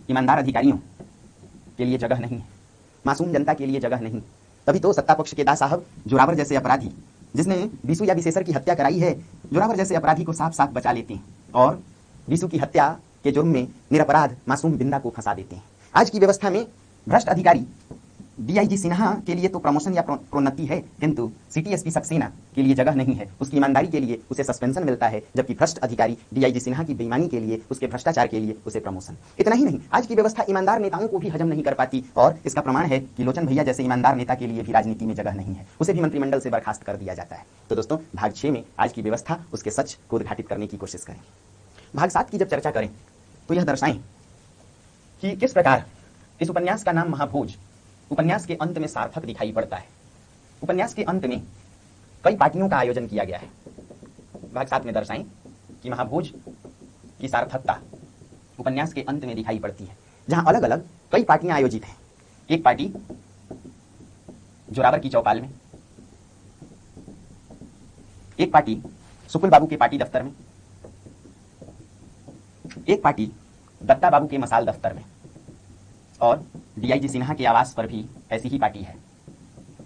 Speaker 1: ईमानदार अधिकारियों के लिए जगह नहीं है, मासूम जनता के लिए जगह नहीं। तभी तो सत्ता पक्ष के दा साहब जोरावर जैसे अपराधी, जिसने बीसू या विशेषर की हत्या कराई है, जोरावर जैसे अपराधी को साफ साफ बचा लेते हैं और बीसू की हत्या के जुर्म में निरपराध मासूम बिंदा को फंसा देते हैं। आज की व्यवस्था में भ्रष्ट अधिकारी डीआईजी सिन्हा के लिए तो प्रमोशन या प्रोन्नति है, किंतु सिटी एसपी सक्सेना के लिए जगह नहीं है। उसकी ईमानदारी के लिए उसे सस्पेंशन मिलता है, जबकि भ्रष्ट अधिकारी डीआईजी सिन्हा की बेईमानी के लिए, उसके भ्रष्टाचार के लिए उसे प्रमोशन। इतना ही नहीं, आज की व्यवस्था ईमानदार नेताओं को भी हजम नहीं कर पाती और इसका प्रमाण है कि लोचन भैया जैसे ईमानदार नेता के लिए भी राजनीति में जगह नहीं है, उसे भी मंत्रिमंडल से बर्खास्त कर दिया जाता है। तो दोस्तों, भाग 6 में आज की व्यवस्था, उसके सच को उद्घाटित करने की कोशिश करें। भाग 7 की जब चर्चा करें तो यह दर्शाएं कि किस प्रकार इस उपन्यास का नाम महाभोज उपन्यास के अंत में सार्थक दिखाई पड़ता है। उपन्यास के अंत में कई पार्टियों का आयोजन किया गया है। भाग 7 में दर्शाएं कि महाभोज की सार्थकता उपन्यास के अंत में दिखाई पड़ती है, जहां अलग अलग कई पार्टियां आयोजित हैं। एक पार्टी जोरावर की चौपाल में, एक पार्टी सुकुल बाबू के पार्टी दफ्तर में, एक पार्टी दत्ता बाबू के मसाल दफ्तर में, और डीआईजी सिन्हा के आवास पर भी ऐसी ही पार्टी है।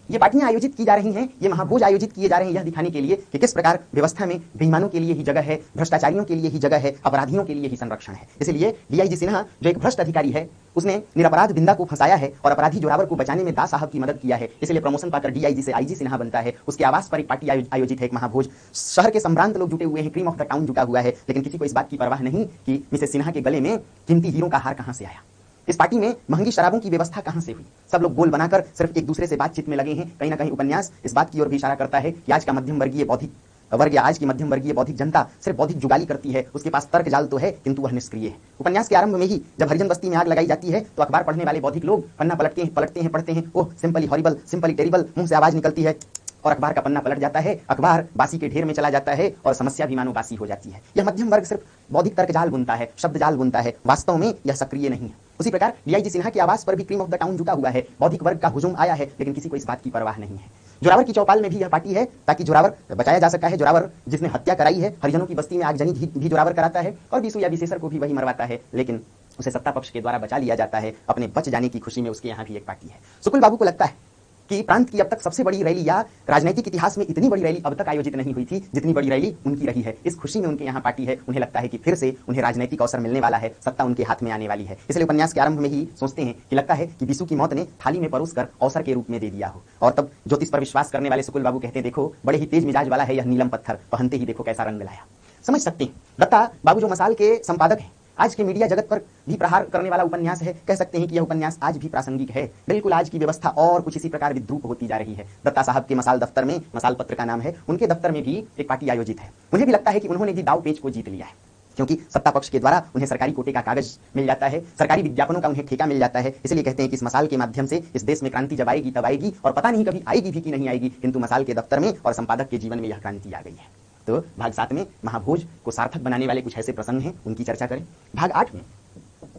Speaker 1: ये पार्टियां आयोजित की जा रही हैं, ये महाभोज आयोजित किए जा रहे हैं यह दिखाने के लिए कि किस प्रकार व्यवस्था में बेईमानों के लिए ही जगह है, भ्रष्टाचारियों के लिए ही जगह है, अपराधियों के लिए ही संरक्षण है। इसलिए डीआईजी सिन्हा जो एक भ्रष्ट अधिकारी है, उसने निरपराध बिंदा को फंसाया है और अपराधी जोरावर को बचाने में दास साहब की मदद किया है। इसलिए प्रमोशन पाकर डीआईजी से आईजी सिन्हा बनता है। उसके आवास पर एक पार्टी आयोजित है, एक महाभोज। शहर के संभ्रांत लोग जुटे हुए हैं, क्रीम ऑफ द टाउन जुटा हुआ है, लेकिन किसी को इस बात की परवाह नहीं कि मिसेस सिन्हा के गले में कीमती हीरों का हार कहां से आया। इस पार्टी में महंगी शराबों की व्यवस्था कहां से हुई। सब लोग गोल बनाकर सिर्फ एक दूसरे से बातचीत में लगे हैं। कहीं ना कहीं उपन्यास इस बात की ओर भी इशारा करता है कि आज का मध्यम वर्गीय बौद्धिक वर्ग या आज की मध्यम वर्गीय बौद्धिक जनता सिर्फ बौद्धिक जुगाली करती है, उसके पास तर्क जाल तो है किंतु वह निष्क्रिय है। उपन्यास के आरंभ में ही जब हरिजन बस्ती में आग लगाई जाती है तो अखबार पढ़ने वाले बौद्धिक लोग पन्ना पलटते हैं, पढ़ते हैं, ओह सिंपली हॉरिबल, सिंपली टेरिबल, मुंह से आवाज निकलती है और अखबार का पन्ना पलट जाता है, अखबार बासी के ढेर में चला जाता है और समस्या भी मानो बासी हो जाती है। यह मध्यम वर्ग सिर्फ बौद्धिक तर्क जाल बुनता है, शब्द जाल बुनता है, वास्तव में यह सक्रिय नहीं है। उसी प्रकार डीआईजी सिन्हा के आवास पर भी क्रीम ऑफ द टाउन जुटा हुआ है, बौद्धिक वर्ग का हुजूम आया है, लेकिन किसी को इस बात की परवाह नहीं है। जोरावर की चौपाल में भी यह पार्टी है ताकि जोरावर बचाया जा सका है। जोरावर जिसने हत्या कराई है, हरिजनों की बस्ती में आगजनी भी जोरावर कराता है और बीसू या विशेषर को भी वही मरवाता है, लेकिन उसे सत्ता पक्ष के द्वारा बचा लिया जाता है। अपने बच जाने की खुशी में उसके यहाँ भी एक पार्टी है। सुकुल बाबू को लगता है कि प्रांत की अब तक सबसे बड़ी रैली या राजनीतिक इतिहास में इतनी बड़ी रैली अब तक आयोजित नहीं हुई थी जितनी बड़ी रैली उनकी रही है। इस खुशी में उनके यहाँ पार्टी है। उन्हें लगता है कि फिर से उन्हें राजनीतिक अवसर मिलने वाला है, सत्ता उनके हाथ में आने वाली है। इसलिए उपन्यास के आरंभ में ही सोचते हैं कि लगता है कि बिशु की मौत ने थाली में परोसकर अवसर के रूप में दे दिया हो। और तब ज्योतिष पर विश्वास करने वाले सुकुल बाबू कहते हैं, देखो बड़े ही तेज मिजाज वाला है यह नीलम पत्थर, पहनते ही देखो कैसा रंग लाया। समझ सकते हैं दत्ता बाबू जो मसाल के संपादक हैं, आज के मीडिया जगत पर भी प्रहार करने वाला उपन्यास है। कह सकते हैं कि यह उपन्यास आज भी प्रासंगिक है। बिल्कुल आज की व्यवस्था और कुछ इसी प्रकार विद्रूप होती जा रही है। दत्ता साहब के मसाल दफ्तर में, मसाल पत्र का नाम है, उनके दफ्तर में भी एक पार्टी आयोजित है। मुझे भी लगता है कि उन्होंने भी दाव पेच को जीत लिया है, क्योंकि सत्ता पक्ष के द्वारा उन्हें सरकारी कोटे का कागज मिल जाता है, सरकारी विज्ञापनों का उन्हें ठेका मिल जाता है। इसलिए कहते हैं कि इस मसाल के माध्यम से इस देश में क्रांति जब आएगी तब आएगी, और पता नहीं कभी आएगी भी कि नहीं आएगी, किंतु मसाल के दफ्तर में और संपादक के जीवन में यह क्रांति आ गई है। तो भाग 7 में महाभोज को सार्थक बनाने वाले कुछ ऐसे प्रसंग हैं, उनकी चर्चा करें। भाग 8 में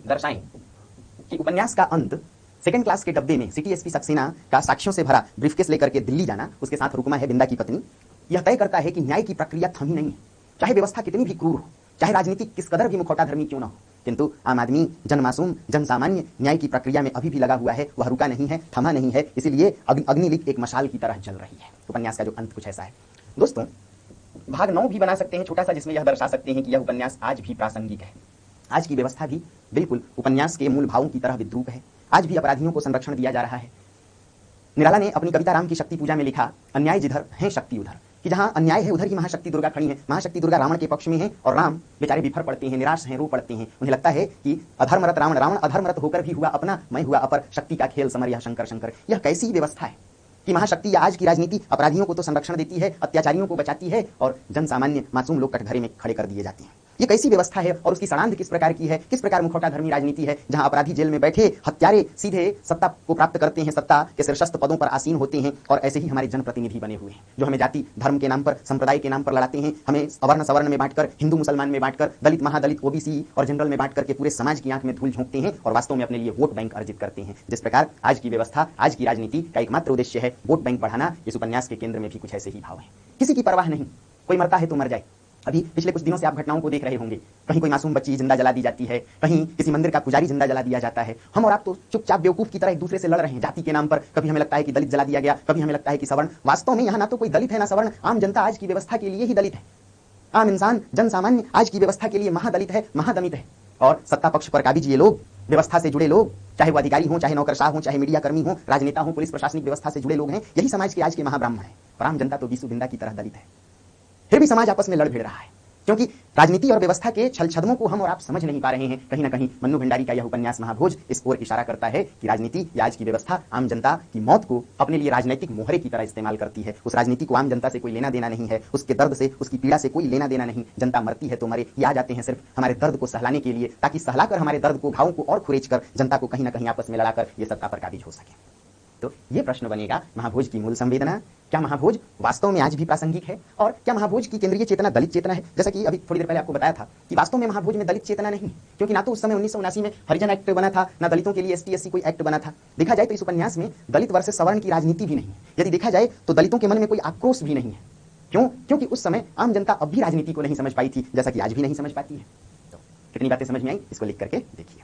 Speaker 1: दर्शाएं कि उपन्यास का अंत सेकंड क्लास के डब्बे में सिटी एसपी सक्सेना का साक्ष्यों से भरा ब्रीफकेस लेकर के दिल्ली जाना, उसके साथ रुकमा है बिंदा की पत्नी, यह तय करता है कि न्याय की प्रक्रिया थमी नहीं है। चाहे व्यवस्था कितनी भी क्रूर हो, चाहे राजनीति किस कदर भी मुखौटा धर्मी क्यों न हो, किंतु आम आदमी, जन मासूम, जन सामान्य न्याय की प्रक्रिया में अभी भी लगा हुआ है। वह रुका नहीं है, थमा नहीं है। इसीलिए अग्निलिक एक मशाल की तरह जल रही है। उपन्यास का जो अंत कुछ ऐसा है। दोस्तों भाग 9 भी बना सकते हैं छोटा सा, जिसमें यह दर्शा सकते हैं कि यह उपन्यास आज भी प्रासंगिक है। आज की व्यवस्था भी बिल्कुल उपन्यास के मूल भावों की तरह विद्रूप है। आज भी अपराधियों को संरक्षण दिया जा रहा है। निराला ने अपनी कविता राम की शक्ति पूजा में लिखा, अन्याय जिधर है शक्ति उधर, कि जहां अन्याय है उधर ही महाशक्ति दुर्गा खड़ी है। महाशक्ति दुर्गा रावण के पक्ष में है और राम बेचारे बिफर पड़ते हैं, निराश हैं, रो पड़ते हैं। उन्हें लगता है कि अधर्मरत रावण, रावण अधर्मरत होकर भी हुआ अपना, मैं हुआ अपर, शक्ति का खेल समर यह शंकर शंकर। यह कैसी व्यवस्था है कि महाशक्ति या आज की राजनीति अपराधियों को तो संरक्षण देती है, अत्याचारियों को बचाती है, और जन सामान्य मासूम लोग कटघरे में खड़े कर दिए जाते हैं। ये कैसी व्यवस्था है और उसकी सड़ांध किस प्रकार की है, किस प्रकार मुखौटा धर्मी राजनीति है, जहां अपराधी जेल में बैठे, हत्यारे सीधे सत्ता को प्राप्त करते हैं, सत्ता के शीर्षस्थ पदों पर आसीन होते हैं। और ऐसे ही हमारे जनप्रतिनिधि बने हुए हैं जो हमें जाति धर्म के नाम पर, संप्रदाय के नाम पर लड़ाते हैं। हमें अवर्ण सवर्ण में बांटकर, हिंदू मुसलमान में बांटकर, दलित महादलित ओबीसी और जनरल में बांट करके पूरे समाज की आंख में धूल झोंकते हैं और वास्तव में अपने लिए वोट बैंक अर्जित करते हैं। जिस प्रकार आज की व्यवस्था, आज की राजनीति का एकमात्र उद्देश्य है वोट बैंक बढ़ाना, इस उपन्यास के केंद्र में भी कुछ ऐसे ही भाव है। किसी की परवाह नहीं, कोई मरता है तो मर जाए। अभी पिछले कुछ दिनों से आप घटनाओं को देख रहे होंगे, कहीं कोई मासूम बच्ची जिंदा जला दी जाती है, कहीं किसी मंदिर का पुजारी जिंदा जला दिया जाता है। हम और आप तो चुपचाप बेवकूफ की तरह एक दूसरे से लड़ रहे हैं जाति के नाम पर। कभी हमें लगता है कि दलित जला दिया गया, कभी हमें लगता है कि सवर्ण। वास्तव में यहाँ ना तो कोई दलित है ना सवर्ण, आम जनता आज की व्यवस्था के लिए ही दलित है। आम इंसान, जन सामान्य आज की व्यवस्था के लिए महादलित है, महादमित है। और सत्ता पक्ष पर काबिज ये लोग, व्यवस्था से जुड़े लोग, चाहे वो अधिकारी हों, चाहे नौकरशाह हों, चाहे मीडिया कर्मी हों, राजनेता हों, पुलिस प्रशासनिक व्यवस्था से जुड़े लोग हैं, यही समाज के आज के महाब्राह्मण है। और आम जनता तो बीसू बिंदा की तरह दलित है। फिर भी समाज आपस में लड़ भिड़ रहा है, क्योंकि राजनीति और व्यवस्था के छल छदमों को हम और आप समझ नहीं पा रहे हैं। कहीं ना कहीं मन्नू भंडारी का यह उपन्यास महाभोज इस ओर इशारा करता है कि राजनीति या आज की व्यवस्था आम जनता की मौत को अपने लिए राजनीतिक मोहरे की तरह इस्तेमाल करती है। उस राजनीति को आम जनता से कोई लेना देना नहीं है, उसके दर्द से, उसकी पीड़ा से कोई लेना देना नहीं। जनता मरती है तो मरे, ये आ जाते हैं सिर्फ हमारे दर्द को सहलाने के लिए, ताकि सहलाकर हमारे दर्द को, घावों को और खुरेच कर जनता को कहीं ना कहीं आपस में लड़ाकर ये सत्ता पर काबिज हो सके। तो ये प्रश्न बनेगा, महाभोज की मूल संवेदना, क्या महाभोज वास्तव में आज भी प्रासंगिक है? और क्या महाभोज की केंद्रीय चेतना दलित चेतना है? जैसा कि अभी थोड़ी देर पहले आपको बताया था कि वास्तव में महाभोज में दलित चेतना नहीं, क्योंकि ना तो उस समय 1979 में हरिजन एक्ट बना था, ना दलितों के लिए ST/SC कोई एक्ट बना था। देखा जाए तो इस उपन्यास में दलित वर्सेस सवर्ण की राजनीति भी नहीं है। यदि देखा जाए तो दलितों के मन में कोई आक्रोश भी नहीं है। क्यों? क्योंकि उस समय आम जनता अब भी राजनीति को नहीं समझ पाई थी, जैसा कि आज भी नहीं समझ पाती है। तो कितनी बातें समझ में आई, इसको लिख करके देखिए।